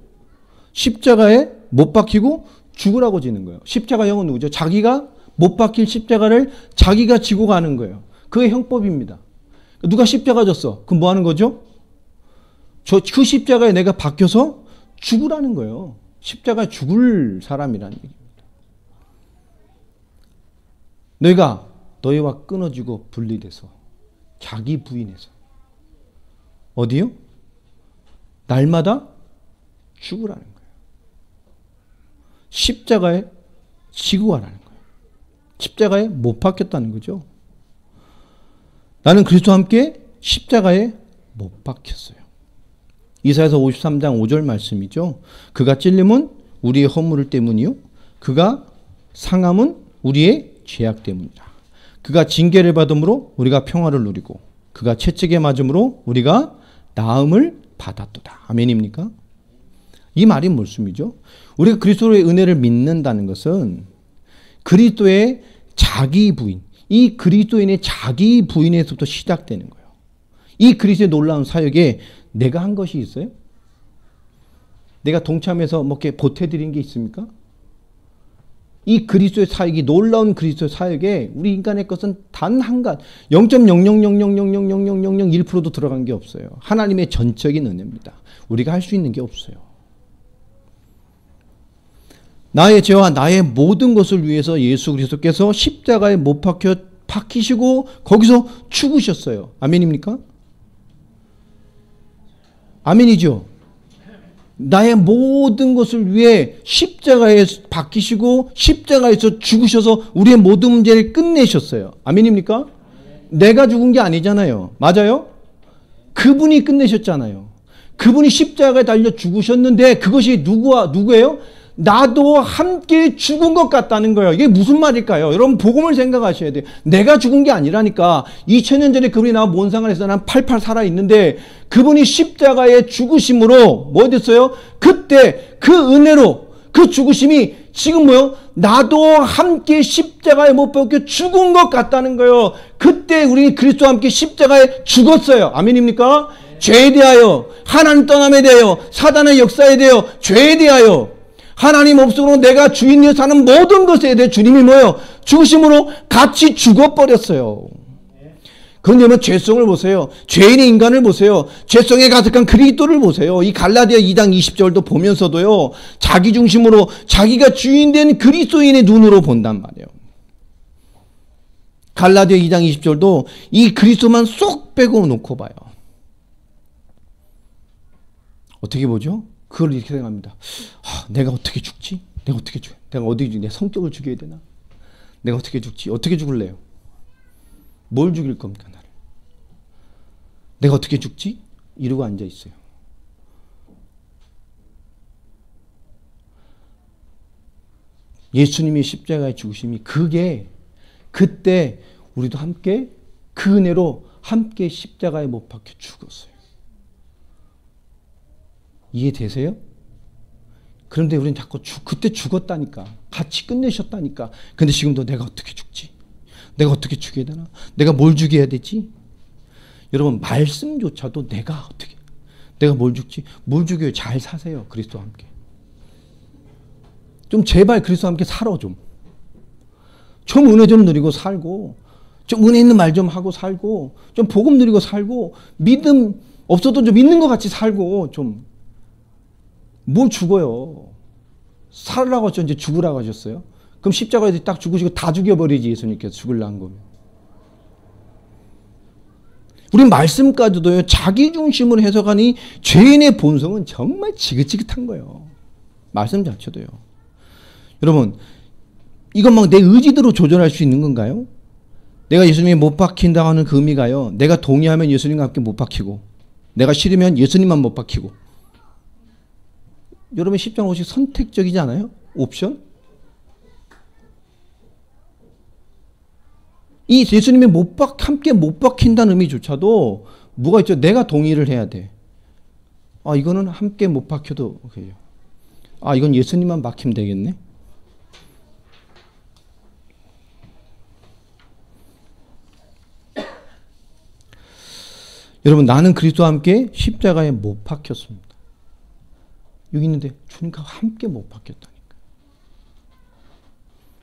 십자가에 못 박히고 죽으라고 지는 거예요. 십자가 형은 누구죠? 자기가 못 박힐 십자가를 자기가 지고 가는 거예요. 그게 형법입니다. 누가 십자가 졌어? 그럼 뭐 하는 거죠? 그 십자가에 내가 박혀서 죽으라는 거예요. 십자가에 죽을 사람이라는 얘기입니다. 너희가 너희와 끊어지고 분리돼서 자기 부인해서 어디요? 날마다 죽으라는 거예요. 십자가에 지고 가라는 거예요. 십자가에 못 박혔다는 거죠. 나는 그리스도와 함께 십자가에 못 박혔어요. 이사야서 53장 5절 말씀이죠. 그가 찔림은 우리의 허물 때문이요 그가 상함은 우리의 죄악 때문이라. 그가 징계를 받음으로 우리가 평화를 누리고 그가 채찍에 맞음으로 우리가 나음을 받았도다. 아멘입니까? 이 말이 무엇이죠? 우리가 그리스도의 은혜를 믿는다는 것은 그리스도의 자기 부인, 이 그리스도인의 자기 부인에서부터 시작되는 거예요. 이 그리스도의 놀라운 사역에 내가 한 것이 있어요? 내가 동참해서 뭐 이렇게 보태드린 게 있습니까? 이 그리스도의 사역이 놀라운 그리스도의 사역에 우리 인간의 것은 단 한 가 0.000000001%도 들어간 게 없어요. 하나님의 전적인 은혜입니다. 우리가 할 수 있는 게 없어요. 나의 죄와 나의 모든 것을 위해서 예수 그리스도께서 십자가에 못 박히시고 거기서 죽으셨어요. 아멘입니까? 아멘이죠. 나의 모든 것을 위해 십자가에 박히시고 십자가에서 죽으셔서 우리의 모든 문제를 끝내셨어요. 아멘입니까? 내가 죽은 게 아니잖아요. 맞아요? 그분이 끝내셨잖아요. 그분이 십자가에 달려 죽으셨는데 그것이 누구예요? 나도 함께 죽은 것 같다는 거예요. 이게 무슨 말일까요? 여러분 복음을 생각하셔야 돼요. 내가 죽은 게 아니라니까. 2000년 전에 그분이 나와 뭔 상관에서 난 팔팔 살아있는데 그분이 십자가에 죽으심으로 뭐 됐어요? 그때 그 은혜로 그 죽으심이 지금 뭐요? 나도 함께 십자가에 못 박혀 죽은 것 같다는 거예요. 그때 우리 그리스도와 함께 십자가에 죽었어요. 아멘입니까? 죄에 대하여, 하나님 떠남에 대하여, 사단의 역사에 대하여, 죄에 대하여 하나님 없으므로 내가 주인이여 사는 모든 것에 대해 주님이 뭐예요? 죽으심으로 같이 죽어버렸어요. 그런데 죄성을 보세요. 죄인의 인간을 보세요. 죄성에 가득한 그리스도를 보세요. 이 갈라디아 2장 20절도 보면서도요. 자기 중심으로 자기가 주인된 그리스도인의 눈으로 본단 말이에요. 갈라디아 2장 20절도 이 그리스도만 쏙 빼고 놓고 봐요. 어떻게 보죠? 그걸 이렇게 생각합니다. 내가 어떻게 죽지? 내가 어떻게 죽? 내가 어디 죽? 내 성격을 죽여야 되나? 내가 어떻게 죽지? 어떻게 죽을래요? 뭘 죽일 겁니까 나를? 내가 어떻게 죽지? 이러고 앉아 있어요. 예수님이 십자가에 죽으심이 그게 그때 우리도 함께 그 은혜로 함께 십자가에 못 박혀 죽었어요. 이해되세요? 그런데 우리는 자꾸 그때 죽었다니까. 같이 끝내셨다니까. 근데 지금도 내가 어떻게 죽지? 내가 어떻게 죽여야 되나? 내가 뭘 죽여야 되지? 여러분 말씀조차도 내가 뭘 죽지? 뭘 죽여요? 잘 사세요. 그리스도와 함께. 좀 제발 그리스도와 함께 살아 좀. 좀 은혜 좀 누리고 살고 좀 은혜 있는 말 좀 하고 살고 좀 복음 누리고 살고 믿음 없어도 좀 있는 것 같이 살고 좀 뭘 죽어요? 살으라고 하셨죠? 이제 죽으라고 하셨어요? 그럼 십자가에서 딱 죽으시고 다 죽여버리지 예수님께서 죽으려는 거면. 우리 말씀까지도요. 자기 중심으로 해석하니 죄인의 본성은 정말 지긋지긋한 거예요. 말씀 자체도요. 여러분 이건 막 내 의지대로 조절할 수 있는 건가요? 내가 예수님이 못 박힌다고 하는 그 의미가요. 내가 동의하면 예수님과 함께 못 박히고 내가 싫으면 예수님만 못 박히고 여러분 십자가 오직 선택적이지 않아요? 옵션? 이 예수님이 함께 못 박힌다는 의미조차도 뭐가 있죠? 내가 동의를 해야 돼. 이거는 함께 못 박혀도 그래요. 이건 예수님만 박히면 되겠네. 여러분, 나는 그리스도와 함께 십자가에 못 박혔습니다. 여기 있는데 주님과 함께 못 박혔다니까.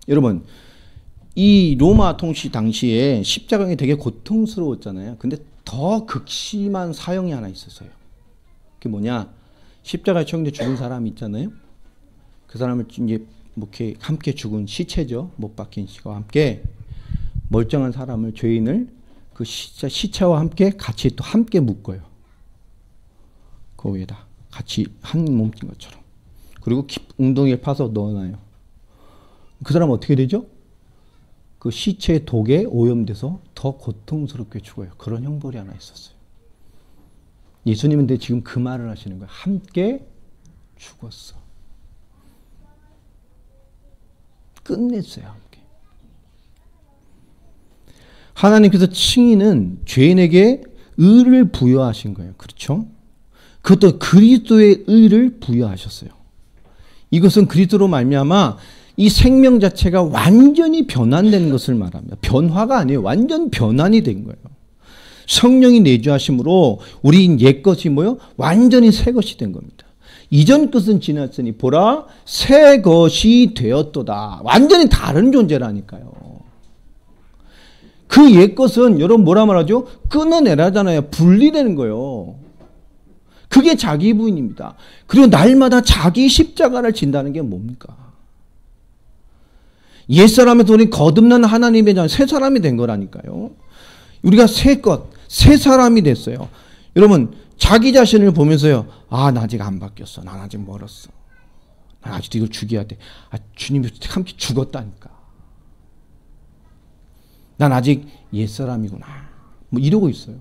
여러분, 이 로마 통치 당시에 십자가가 되게 고통스러웠잖아요. 근데 더 극심한 사형이 하나 있었어요. 그게 뭐냐? 십자가에 처형돼 죽은 사람이 있잖아요. 그 사람을 이제 뭐 이렇게 함께 죽은 시체죠. 못 박힌 시와 함께 멀쩡한 사람을, 죄인을 그 시체와 함께 같이 또 함께 묶어요. 그 위에다 같이 한 몸인 것처럼. 그리고 웅덩이에 파서 넣어놔요. 그 사람은 어떻게 되죠? 그 시체의 독에 오염돼서 더 고통스럽게 죽어요. 그런 형벌이 하나 있었어요. 예수님은 근데 지금 그 말을 하시는 거예요. 함께 죽었어. 끝냈어요. 함께. 하나님께서 칭의는 죄인에게 의를 부여하신 거예요. 그렇죠? 그것도 그리스도의 의를 부여하셨어요. 이것은 그리스도로 말미암아 이 생명 자체가 완전히 변환되는 것을 말합니다. 변화가 아니에요. 완전 변환이 된 거예요. 성령이 내주하심으로 우리 옛것이 뭐요? 완전히 새 것이 된 겁니다. 이전 것은 지났으니 보라 새 것이 되었도다. 완전히 다른 존재라니까요. 그 옛것은 여러분 뭐라 말하죠? 끊어내라잖아요. 분리되는 거예요. 그게 자기 부인입니다. 그리고 날마다 자기 십자가를 진다는 게 뭡니까? 옛사람에서 우리 거듭난 하나님의 자녀, 새 사람이 된 거라니까요. 우리가 새 것, 새 사람이 됐어요. 여러분, 자기 자신을 보면서요. 아, 나 아직 안 바뀌었어. 난 아직 멀었어. 난 아직도 이걸 죽여야 돼. 아, 주님이 함께 죽었다니까. 난 아직 옛사람이구나. 뭐 이러고 있어요.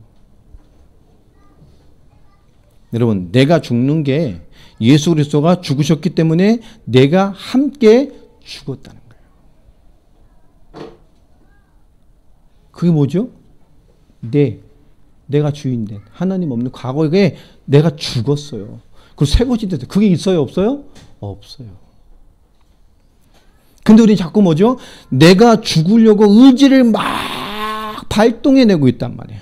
여러분, 내가 죽는 게 예수 그리스도가 죽으셨기 때문에 내가 함께 죽었다는 거예요. 그게 뭐죠? 내가 주인된 하나님 없는 과거에 내가 죽었어요. 그리고 새 것이 됐어요. 그게 있어요? 없어요? 없어요. 근데 우리 자꾸 뭐죠? 내가 죽으려고 의지를 막 발동해내고 있단 말이에요.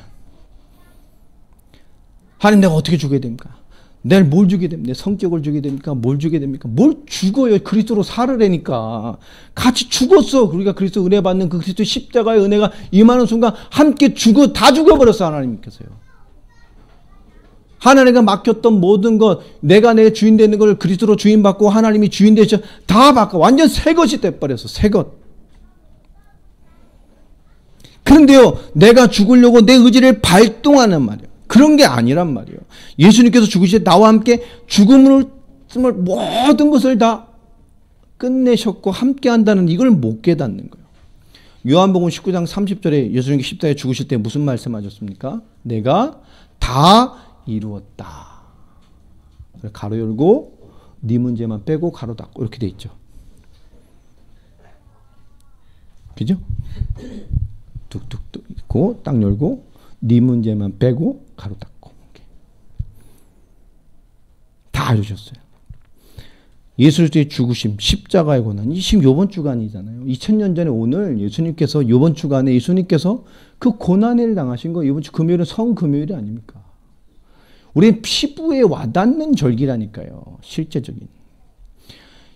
하나님, 내가 어떻게 죽어야 됩니까? 내가 뭘 주게 됩니까? 내 성격을 주게 됩니까? 뭘 주게 됩니까? 뭘 죽어요? 그리스도로 살으라니까. 같이 죽었어. 그러니까 그리스도 은혜 받는 그 그리스도 십자가의 은혜가 임하는 순간 함께 다 죽어버렸어. 하나님께서요. 하나님과 맡겼던 모든 것, 내가 내 주인 되는 걸 그리스도로 주인 받고 하나님이 주인 되셔 다 바꿔. 완전 새 것이 돼버렸어. 새 것. 그런데요, 내가 죽으려고 내 의지를 발동하는 말이에요. 그런 게 아니란 말이에요. 예수님께서 죽으실 때 나와 함께 죽음을 모든 것을 다 끝내셨고 함께 한다는 이걸 못 깨닫는 거예요. 요한복음 19장 30절에 예수님이 십자가에 죽으실 때 무슨 말씀하셨습니까? 내가 다 이루었다. 가로 열고 네 문제만 빼고 가로 닫고 이렇게 돼 있죠. 그죠? 뚝뚝뚝 있고 딱 열고 네 문제만 빼고 가로 닫고 다 이루셨어요. 예수 그리스도의 죽으심, 십자가의 고난, 이 지금 요번 주간이잖아요. 2000년 전에 오늘 예수님께서 요번 주간에 예수님께서 그 고난을 당하신 거 이번 주 금요일은 성금요일이 아닙니까? 우리는 피부에 와닿는 절기라니까요. 실제적인.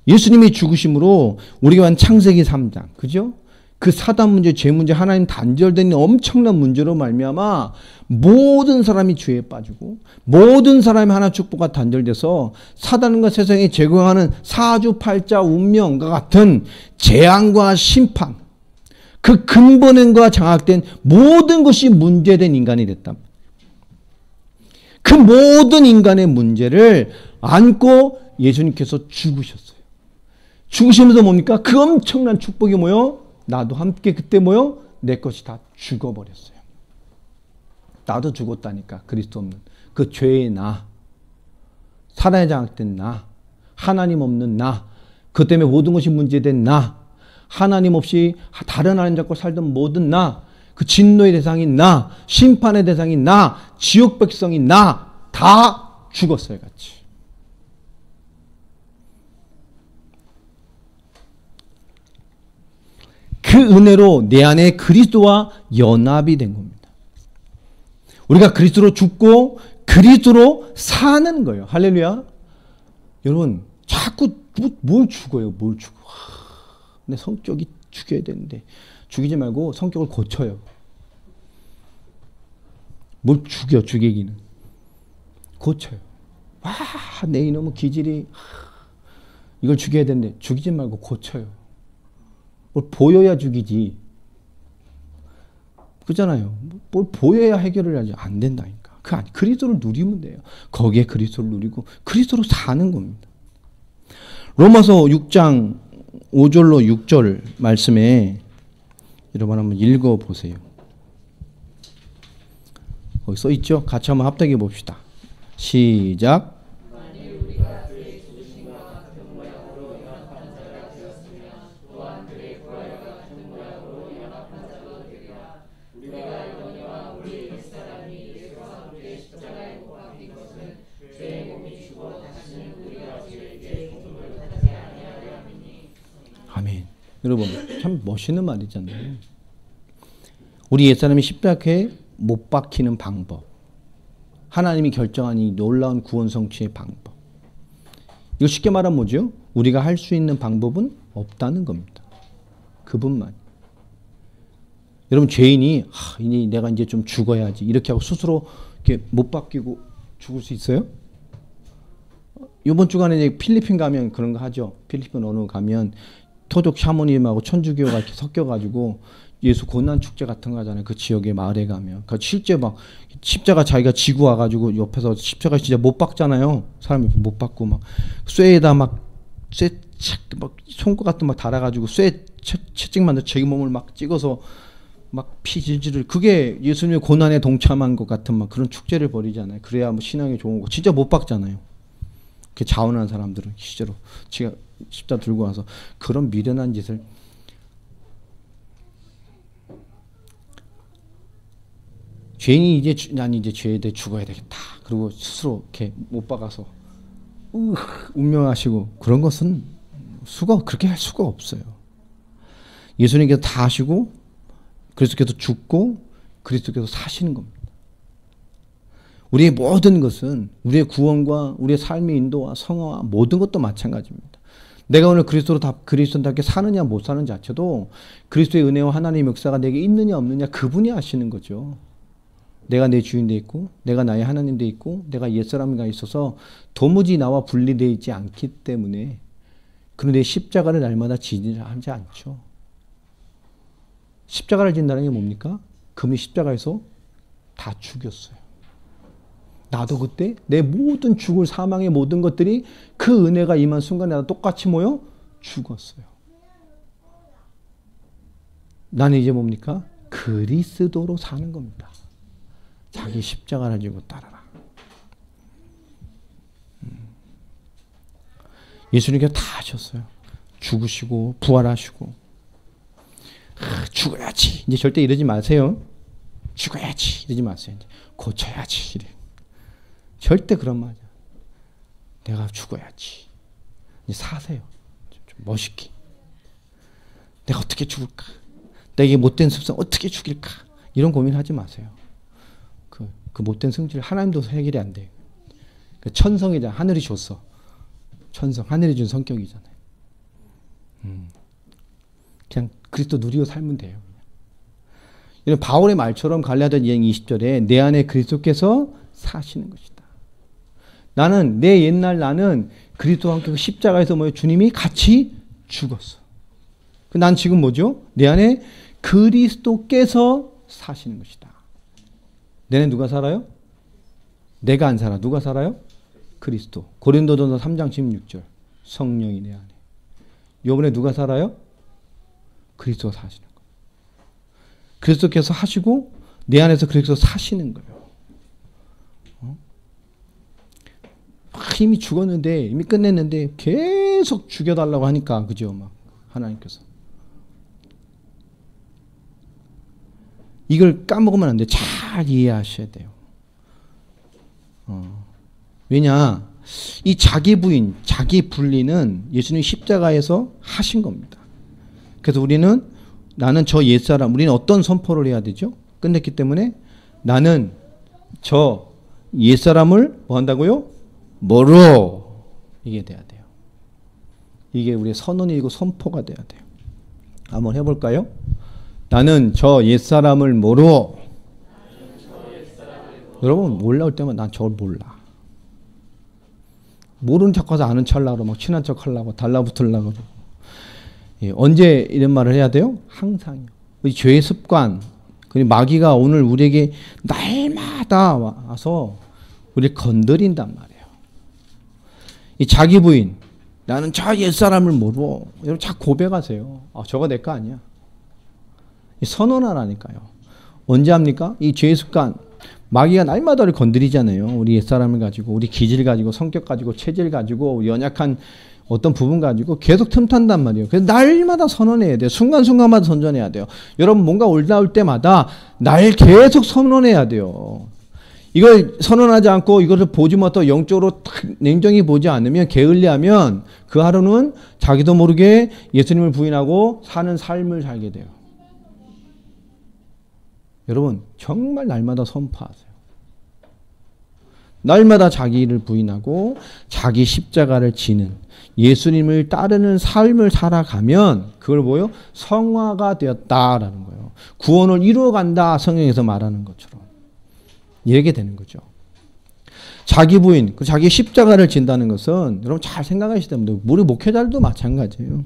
예수님의 죽으심으로 우리가 한 창세기 3장, 그죠? 그 사단 문제, 죄 문제, 하나님 단절된 엄청난 문제로 말미암아 모든 사람이 죄에 빠지고 모든 사람이 하나 축복과 단절돼서 사단과 세상에 제공하는 사주팔자 운명과 같은 재앙과 심판, 그 근본과 장악된 모든 것이 문제된 인간이 됐다. 그 모든 인간의 문제를 안고 예수님께서 죽으셨어요. 죽으시면서 뭡니까? 그 엄청난 축복이 뭐요? 나도 함께 그때 뭐요? 내 것이 다 죽어버렸어요. 나도 죽었다니까. 그리스도 없는 그 죄의 나, 사단에 장악된 나, 하나님 없는 나, 그 때문에 모든 것이 문제된 나, 하나님 없이 다른 하나님 잡고 살던 모든 나, 그 진노의 대상인 나, 심판의 대상인 나, 지옥 백성인 나, 다 죽었어요, 같이. 그 은혜로 내 안에 그리스도와 연합이 된 겁니다. 우리가 그리스도로 죽고 그리스도로 사는 거예요. 할렐루야. 여러분 자꾸 뭘 죽어요. 뭘 죽어. 내 성격이 죽여야 되는데 죽이지 말고 성격을 고쳐요. 뭘 죽여 죽이기는. 고쳐요. 와, 내 이놈의 기질이 이걸 죽여야 되는데 죽이지 말고 고쳐요. 뭘 보여야 죽이지. 그렇잖아요. 뭘 보여야 해결을 하지. 안 된다니까. 그리스도를 누리면 돼요. 거기에 그리스도를 누리고 그리스도로 사는 겁니다. 로마서 6장 5절로 6절 말씀에 여러분 한번 읽어보세요. 거기 써있죠? 같이 한번 합독해 봅시다. 시작. 아멘. 여러분 참 멋있는 말이잖아요. 우리 옛사람이 십자가에 못 박히는 방법, 하나님이 결정한 이 놀라운 구원 성취의 방법, 이거 쉽게 말하면 뭐죠? 우리가 할 수 있는 방법은 없다는 겁니다. 그분만. 여러분 죄인이 이제 내가 이제 좀 죽어야지 이렇게 하고 스스로 이렇게 못 박히고 죽을 수 있어요? 이번 주간에 이제 필리핀 가면 그런 거 하죠. 필리핀 어느 가면 토족 샤머님하고 천주교가 이렇게 섞여가지고 예수 고난 축제 같은 거 하잖아요. 그 지역에 마을에 가면. 그 실제 막 십자가 자기가 지고 와가지고 옆에서 십자가 진짜 못 박잖아요. 사람이 못 박고 막 쇠에다 막 손꼽 같은 막 달아가지고 쇠 채찍 만들 자기 몸을 막 찍어서 막 피 질질을 그게 예수님의 고난에 동참한 것 같은 막 그런 축제를 벌이잖아요. 그래야 뭐 신앙이 좋은 거. 진짜 못 박잖아요. 그 자원하는 사람들은 실제로 지가 십자 들고 와서 그런 미련한 짓을 죄인이 이제 난 이제 죄에 대해 죽어야 되겠다. 그리고 스스로 이렇게 못 박아서 운명하시고 그런 것은 그렇게 할 수가 없어요. 예수님께서 다 하시고 그리스도께서 죽고 그리스도께서 사시는 겁니다. 우리의 모든 것은 우리의 구원과 우리의 삶의 인도와 성화와 모든 것도 마찬가지입니다. 내가 오늘 그리스도답게 사느냐 못 사는 자체도 그리스도의 은혜와 하나님의 역사가 내게 있느냐 없느냐 그분이 아시는 거죠. 내가 내 주인 돼 있고 내가 나의 하나님 돼 있고 내가 옛사람과 있어서 도무지 나와 분리되어 있지 않기 때문에 그런데 십자가를 날마다 지지 하지 않죠. 십자가를 진다는 게 뭡니까? 그분이 십자가에서 다 죽였어요. 나도 그때 내 모든 죽을 사망의 모든 것들이 그 은혜가 임한 순간에 나도 똑같이 모여 죽었어요. 나는 이제 뭡니까? 그리스도로 사는 겁니다. 자기 십자가를 지고 따라라. 예수님께서 다 하셨어요. 죽으시고 부활하시고 죽어야지. 이제 절대 이러지 마세요. 죽어야지. 이러지 마세요. 이제 고쳐야지. 이래. 절대 그런 말. 내가 죽어야지. 이제 사세요. 좀 멋있게. 내가 어떻게 죽을까? 내게 못된 습성 어떻게 죽일까? 이런 고민하지 마세요. 그 못된 성질 하나님도 해결이 안 돼요. 그 천성이잖아. 하늘이 줬어. 천성. 하늘이 준 성격이잖아요. 그냥 그리스도 누리고 살면 돼요. 이런 바울의 말처럼 갈라디아 2장 20절에 내 안에 그리스도께서 사시는 것이다. 나는 내 옛날 나는 그리스도와 함께 십자가에서 주님이 같이 죽었어. 난 지금 뭐죠? 내 안에 그리스도께서 사시는 것이다. 내 안에 누가 살아요? 내가 안 살아. 누가 살아요? 그리스도. 고린도전서 3장 16절. 성령이 내 안에. 이번에 누가 살아요? 그리스도가 사시는 거예요. 그리스도께서 하시고 내 안에서 그리스도 사시는 거예요. 이미 죽었는데 이미 끝냈는데 계속 죽여달라고 하니까 그죠? 막 하나님께서 이걸 까먹으면 안 돼. 잘 이해하셔야 돼요. 왜냐? 이 자기 부인, 자기 분리는 예수님 십자가에서 하신 겁니다. 그래서 나는 저 옛사람, 우리는 어떤 선포를 해야 되죠? 끝냈기 때문에 나는 저 옛사람을 뭐 한다고요? 뭐로? 이게 돼야 돼요. 이게 우리의 선언이고 선포가 돼야 돼요. 한번 해볼까요? 나는 저 옛사람을 뭐로? 여러분 올라올 때만 난 저걸 몰라. 모르는 척하서 아는 척하려고 막 친한 척하려고 달라붙으려고. 예, 언제 이런 말을 해야 돼요? 항상요. 우리 죄의 습관, 그리고 마귀가 오늘 우리에게 날마다 와서 우리를 건드린단 말이에요. 이 자기 부인, 나는 저 옛사람을 모르고, 여러분 자꾸 고백하세요. 저거 내 거 아니야. 이 선언하라니까요. 언제 합니까? 이 죄의 습관, 마귀가 날마다 우리 건드리잖아요. 우리 옛사람을 가지고, 우리 기질 가지고, 성격 가지고, 체질 가지고, 우리 연약한 어떤 부분 가지고 계속 틈탄단 말이에요. 그래서 날마다 선언해야 돼요. 순간순간마다 선전해야 돼요. 여러분 뭔가 올라올 때마다 날 계속 선언해야 돼요. 이걸 선언하지 않고 이것을 보지 못하고 영적으로 냉정히 보지 않으면, 게을리하면 그 하루는 자기도 모르게 예수님을 부인하고 사는 삶을 살게 돼요. 여러분 정말 날마다 선포하세요. 날마다 자기를 부인하고 자기 십자가를 지는 예수님을 따르는 삶을 살아가면 그걸 뭐예요? 성화가 되었다라는 거예요. 구원을 이루어간다, 성경에서 말하는 것처럼. 이렇게 되는 거죠. 자기 부인, 자기 십자가를 진다는 것은 여러분 잘 생각하셔야 됩니다. 우리 목회자들도 마찬가지예요.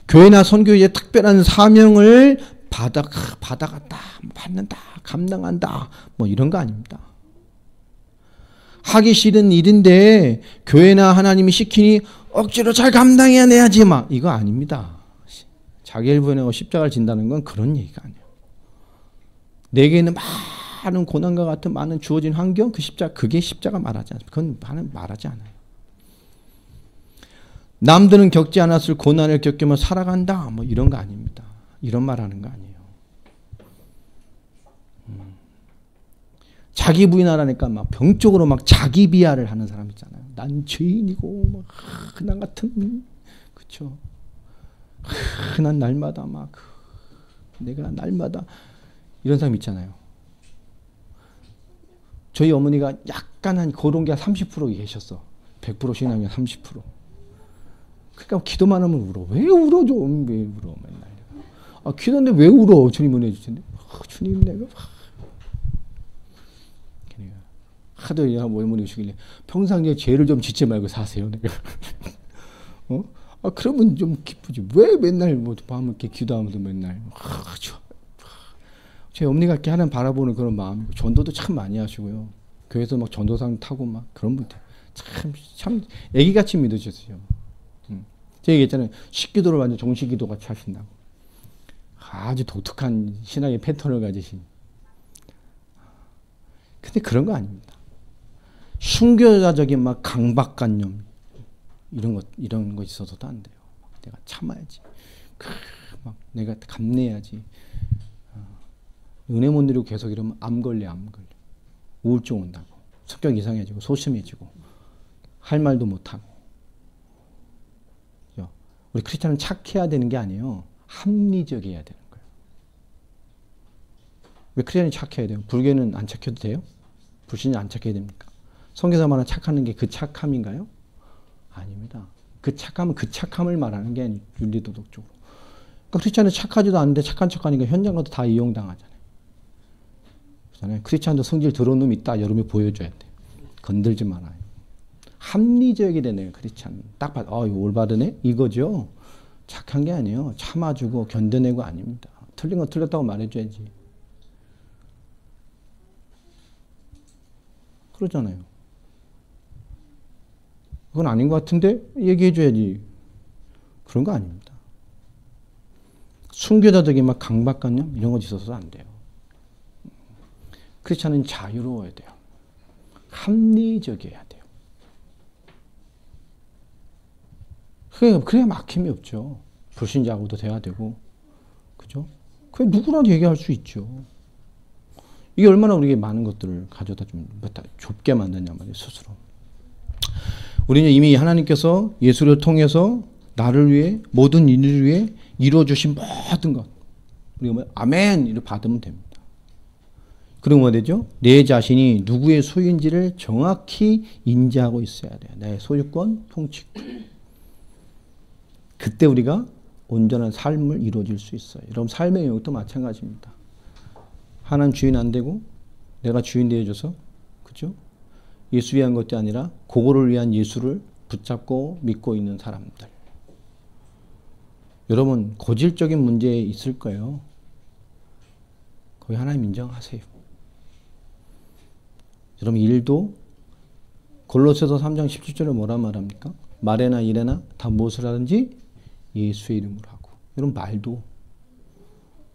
교회나 선교의 특별한 사명을 받아갔다, 받는다, 감당한다, 뭐 이런 거 아닙니다. 하기 싫은 일인데 교회나 하나님이 시키니 억지로 잘 감당해내야지 막 이거 아닙니다. 자기를 부인하고 십자가를 진다는 건 그런 얘기가 아니에요. 내게는 많은 고난과 같은 많은 주어진 환경, 그 십자가, 그게 십자가 말하지 않습니다. 그건 말하지 않아요. 남들은 겪지 않았을 고난을 겪으며 살아간다 뭐 이런 거 아닙니다. 이런 말하는 거 아니에요. 자기 부인하라니까 막 병적으로 막 자기 비하를 하는 사람 있잖아요. 난 죄인이고 막 난 같은, 그렇죠? 난 날마다 막 내가 날마다 이런 사람 있잖아요. 저희 어머니가 약간 한 거동기가 30% 계셨어. 100% 신앙이 30%. 그러니까 기도만 하면 울어. 왜 울어 좀? 왜 울어 맨날. 기도인데 왜 울어? 주님 은혜 주신데. 주님 내가 하도 어머니 오시길래 평상시에 죄를 좀 짓지 말고 사세요. 내가. 그러면 좀 기쁘지. 왜 맨날 뭐 밤을 이렇게 기도하면서 맨날. 제 어머니가 이렇게 하나님 바라보는 그런 마음이고, 전도도 참 많이 하시고요. 교회에서 막 전도상 타고 막 그런 분들 참 애기같이 믿으셨어요. 제가 얘기했잖아요. 식기도를 완전 정식기도 같이 하신다고. 아주 독특한 신앙의 패턴을 가지신. 근데 그런 거 아닙니다. 순교자적인 막 강박관념 이런 거 있어서도 안 돼요. 내가 참아야지. 막 내가 감내야지. 은혜 못 누리고 계속 이러면 암 걸려. 우울증 온다고. 성격 이상해지고 소심해지고 할 말도 못 하고. 우리 크리스찬은 착해야 되는 게 아니에요. 합리적이어야 되는 거예요. 왜 크리스찬이 착해야 돼요? 불교는 안 착해도 돼요? 불신이 안 착해야 됩니까? 성경에서 말하는 착하는 게 그 착함인가요? 아닙니다. 그 착함은 그 착함을 말하는 게 아니에요. 윤리도덕적으로. 그러니까 크리스찬은 착하지도 않은데 착한 척하니까 현장 가도 다 이용당하잖아요. 그렇잖아요. 크리스찬도 성질 더러운 놈이 있다. 여러분이 보여줘야 돼. 건들지 말아요. 합리적이 되네요. 크리스찬. 딱 봐도 이거 올바르네? 이거죠. 착한 게 아니에요. 참아주고 견뎌내고 아닙니다. 틀린 건 틀렸다고 말해줘야지. 그러잖아요. 그건 아닌 것 같은데 얘기해줘야지. 그런 거 아닙니다. 순교자적인 막 강박관념 이런 거 있어서 안 돼요. 크리스찬은 자유로워야 돼요. 합리적이어야 돼요. 그래야 막힘이 없죠. 불신자하고도 돼야 되고, 그죠? 그게 누구라도 얘기할 수 있죠. 이게 얼마나 우리에게 많은 것들을 가져다 좀 좁게 만드냐 말이에요, 스스로. 우리는 이미 하나님께서 예수를 통해서 나를 위해, 모든 인류를 위해 이루어주신 모든 것, 우리가 아멘! 이를 받으면 됩니다. 그럼 뭐 되죠? 내 자신이 누구의 소유인지를 정확히 인지하고 있어야 돼요. 내 소유권, 통치권. 그때 우리가 온전한 삶을 이루어질 수 있어요. 여러분 삶의 영역도 마찬가지입니다. 하나님 주인 안 되고 내가 주인 되어줘서, 그죠? 예수 위한 것도 아니라 그거를 위한 예수를 붙잡고 믿고 있는 사람들. 여러분 고질적인 문제 있을 거예요. 거기 하나님 인정하세요. 여러분 일도 골로새서 3장 17절에 뭐라 말합니까? 말에나 일에나 다 무엇을 하든지 예수의 이름으로 하고. 여러분 말도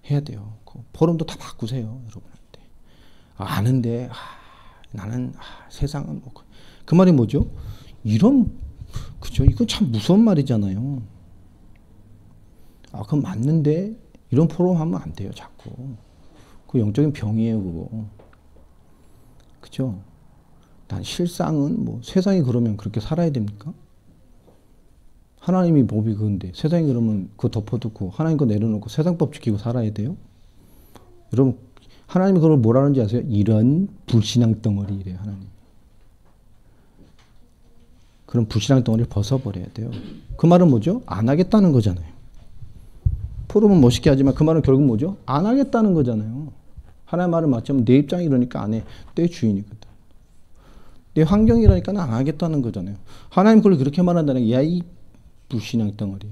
해야 돼요. 포럼도 다 바꾸세요. 여러분한테. 아는데 나는 세상은 뭐. 그 말이 뭐죠? 이런, 그죠? 이건 참 무서운 말이잖아요. 그건 맞는데 이런 포럼 하면 안 돼요. 자꾸. 그 영적인 병이에요. 그거. 그죠? 난 실상은 뭐 세상이 그러면 그렇게 살아야 됩니까? 하나님이 법이 그건데 세상이 그러면 그거 덮어두고 하나님 거 내려놓고 세상 법 지키고 살아야 돼요? 여러분 하나님이 그걸 뭐라는지 아세요? 이런 불신앙 덩어리 이래요. 하나님. 그런 불신앙 덩어리를 벗어버려야 돼요. 그 말은 뭐죠? 안 하겠다는 거잖아요. 포럼은 멋있게 하지만 그 말은 결국 뭐죠? 안 하겠다는 거잖아요. 하나님 말을 맞추면 내 입장이 이러니까 안 해. 내 주인이거든. 내 환경이라니까 안 하겠다는 거잖아요. 하나님 그걸 그렇게 말한다는 게 야 이 불신앙 덩어리야.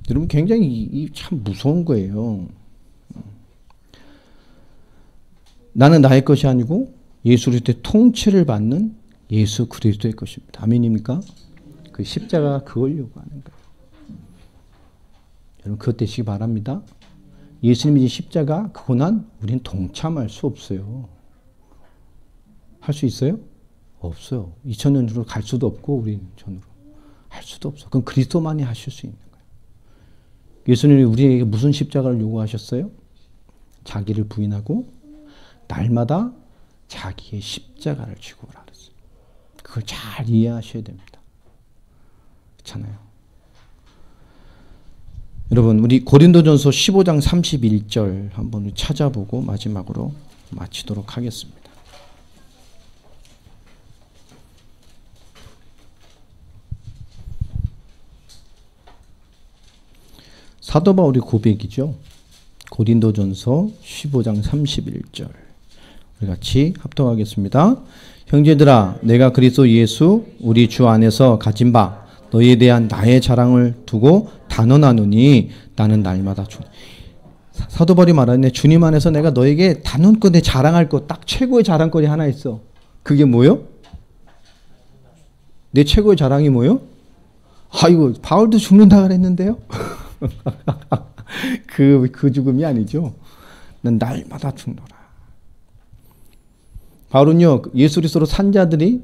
여러분 굉장히 참 무서운 거예요. 나는 나의 것이 아니고 예수 그리스도의 통치를 받는 예수 그리스도의 것입니다. 아멘입니까? 그 십자가가 그걸 요구하는 거예요. 여러분 그것 되시기 바랍니다. 예수님이 십자가 고난 우리는 동참할 수 없어요. 할 수 있어요? 없어요. 2000년 전으로 갈 수도 없고 우리는 전으로 할 수도 없어. 그건 그리스도만이 하실 수 있는 거예요. 예수님이 우리에게 무슨 십자가를 요구하셨어요? 자기를 부인하고 날마다 자기의 십자가를 지고 오라 그랬어요. 그걸 잘 이해하셔야 됩니다. 그렇잖아요. 여러분 우리 고린도전서 15장 31절 한번 찾아보고 마지막으로 마치도록 하겠습니다. 사도 바울의 고백이죠. 고린도전서 15장 31절 우리 같이 합독하겠습니다. 형제들아 내가 그리스도 예수 우리 주 안에서 가진 바 너희에 대한 나의 자랑을 두고 단언하노니 나는 날마다 사도 바울이 말하네. 주님 안에서 내가 너에게 단언코 내 자랑할 것 딱 최고의 자랑거리 하나 있어. 그게 뭐요? 내 최고의 자랑이 뭐요? 아이고 바울도 죽는다 그랬는데요. 그 죽음이 아니죠. 난 날마다 죽노라. 바울은요 예수 그리스도로 산 자들이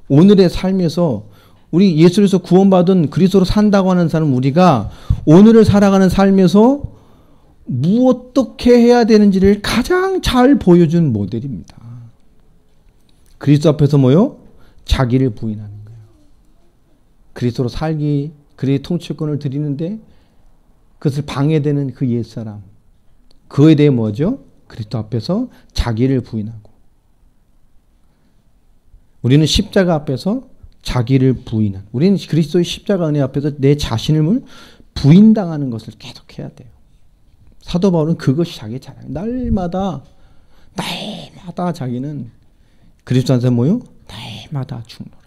오늘의 삶에서 우리 예수 그리스도 구원받은 그리스도로 산다고 하는 사람 우리가 오늘을 살아가는 삶에서 어떻게 해야 되는지를 가장 잘 보여준 모델입니다. 그리스도 앞에서 뭐요? 자기를 부인하는 거예요. 그리스도로 살기, 그의 통치권을 드리는데 그것을 방해되는 그 옛사람. 그에 대해 뭐죠? 그리스도 앞에서 자기를 부인하고. 우리는 십자가 앞에서 자기를 부인한. 우리는 그리스도의 십자가 은혜 앞에서 내 자신을 부인당하는 것을 계속해야 돼요. 사도 바울은 그것이 자기의 자랑. 날마다 자기는 그리스도 안에서 뭐요? 날마다 죽노라.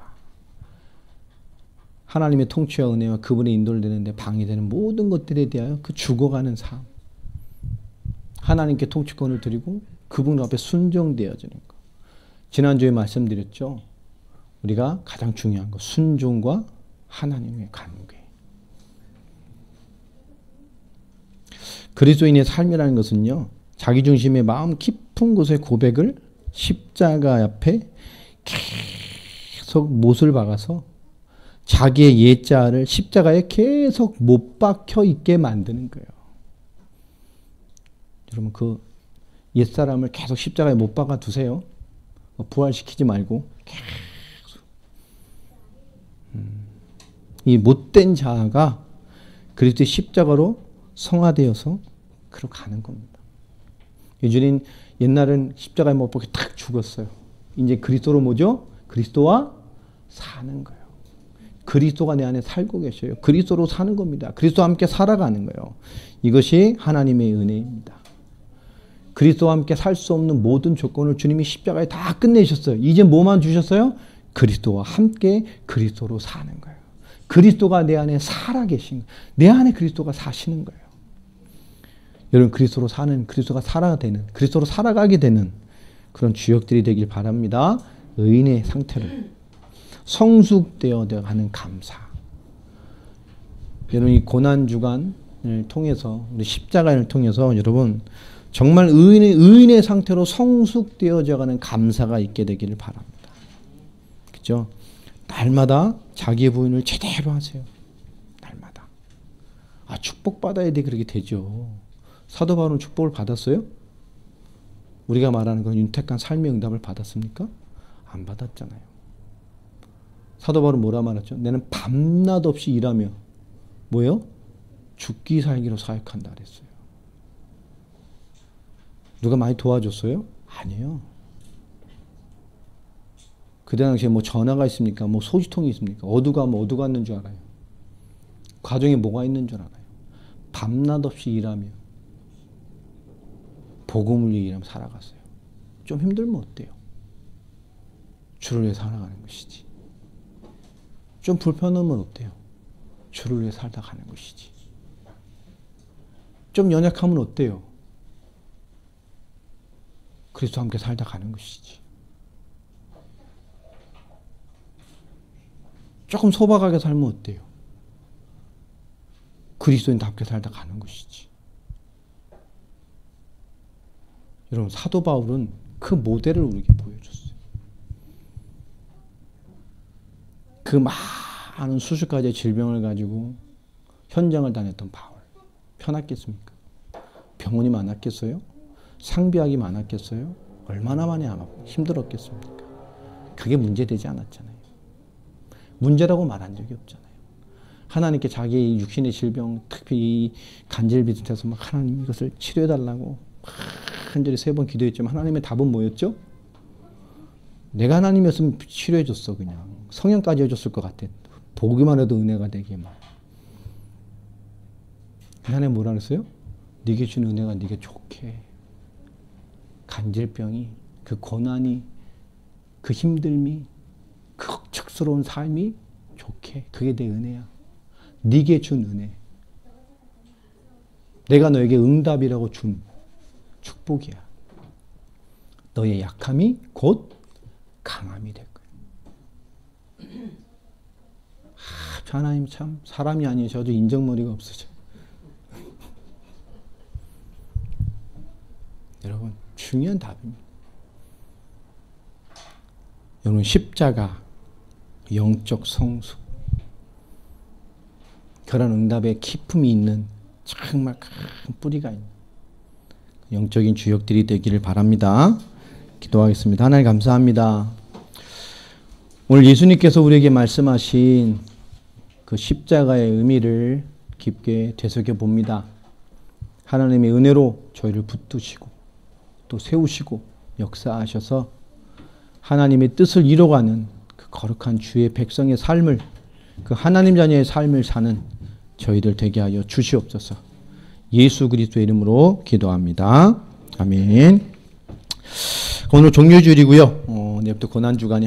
하나님의 통치와 은혜와 그분의 인도를 되는데 방해되는 모든 것들에 대하여 그 죽어가는 삶. 하나님께 통치권을 드리고 그분 앞에 순종되어지는 것. 지난주에 말씀드렸죠. 우리가 가장 중요한 것. 순종과 하나님의 관계. 그리스도인의 삶이라는 것은요. 자기중심의 마음 깊은 곳의 고백을 십자가 앞에 계속 못을 박아서 자기의 옛자를 십자가에 계속 못 박혀 있게 만드는 거예요. 여러분 그 옛사람을 계속 십자가에 못 박아 두세요. 부활시키지 말고 계속. 이 못된 자아가 그리스도의 십자가로 성화되어서 그러고 가는 겁니다. 예전엔 옛날엔 십자가에 못 박혀 딱 죽었어요. 이제 그리스도로 뭐죠? 그리스도와 사는 거예요. 그리스도가 내 안에 살고 계셔요. 그리스도로 사는 겁니다. 그리스도와 함께 살아가는 거예요. 이것이 하나님의 은혜입니다. 그리스도와 함께 살 수 없는 모든 조건을 주님이 십자가에 다 끝내셨어요. 이제 뭐만 주셨어요? 그리스도와 함께 그리스도로 사는 거예요. 그리스도가 내 안에 살아계신 거예요. 내 안에 그리스도가 사시는 거예요. 여러분 그리스도로 사는, 그리스도가 살아가는, 그리스도로 살아가게 되는 그런 주역들이 되길 바랍니다. 의인의 상태를 성숙되어 가는 감사. 여러분 이 고난주간을 통해서, 우리 십자가를 통해서 여러분 정말 의인의 상태로 성숙되어져 가는 감사가 있게 되기를 바랍니다. 그죠? 날마다 자기의 부인을 제대로 하세요. 날마다. 축복받아야 돼. 그렇게 되죠. 사도 바울은 축복을 받았어요? 우리가 말하는 그 윤택한 삶의 응답을 받았습니까? 안 받았잖아요. 사도 바울은 뭐라 말했죠? 나는 밤낮 없이 일하며 뭐요? 죽기 살기로 사역한다 그랬어요. 누가 많이 도와줬어요? 아니에요. 그때 당시에 뭐 전화가 있습니까? 뭐 소지통이 있습니까? 어디가 있는 줄 알아요. 가정에 뭐가 있는 줄 알아요. 밤낮 없이 일하며 복음을 위해 일하며 살아갔어요. 좀 힘들면 어때요? 주를 위해 살아가는 것이지. 좀 불편하면 어때요? 주를 위해 살다 가는 것이지. 좀 연약하면 어때요? 그리스도와 함께 살다 가는 것이지. 조금 소박하게 살면 어때요? 그리스도인답게 살다 가는 것이지. 여러분 사도 바울은 그 모델을 우리에게 보여줬어요. 그 많은 수십 가지의 질병을 가지고 현장을 다녔던 바울. 편했겠습니까? 병원이 많았겠어요? 상비약이 많았겠어요? 얼마나 많이 힘들었겠습니까? 그게 문제되지 않았잖아요. 문제라고 말한 적이 없잖아요. 하나님께 자기의 육신의 질병, 특히 이 간질 비슷해서 막 하나님 이것을 치료해달라고 간절히 3번 기도했지만 하나님의 답은 뭐였죠? 내가 하나님이었으면 치료해줬어. 그냥 성령까지 해줬을 것 같아. 보기만 해도 은혜가 되게 막. 하나님 뭐라 그랬어요? 네게 준 은혜가 네게 좋게. 간질병이, 그 고난이, 그 힘듦이, 그 척스러운 삶이 좋게. 그게 내 은혜야. 네게 준 은혜. 내가 너에게 응답이라고 준 축복이야. 너의 약함이 곧 강함이 될 거야. 하나님 참 사람이 아니셔도 인정머리가 없으셔. 여러분 중요한 답입니다. 여러분 십자가, 영적 성숙, 결혼 응답에 기품이 있는 정말 큰 뿌리가 있는 영적인 주역들이 되기를 바랍니다. 기도하겠습니다. 하나님 감사합니다. 오늘 예수님께서 우리에게 말씀하신 그 십자가의 의미를 깊게 되새겨봅니다. 하나님의 은혜로 저희를 붙드시고 또 세우시고 역사하셔서 하나님의 뜻을 이뤄가는 그 거룩한 주의 백성의 삶을, 그 하나님 자녀의 삶을 사는 저희들 되게 하여 주시옵소서. 예수 그리스도의 이름으로 기도합니다. 아멘. 오늘 종료주일이고요. 내일부터 고난주간이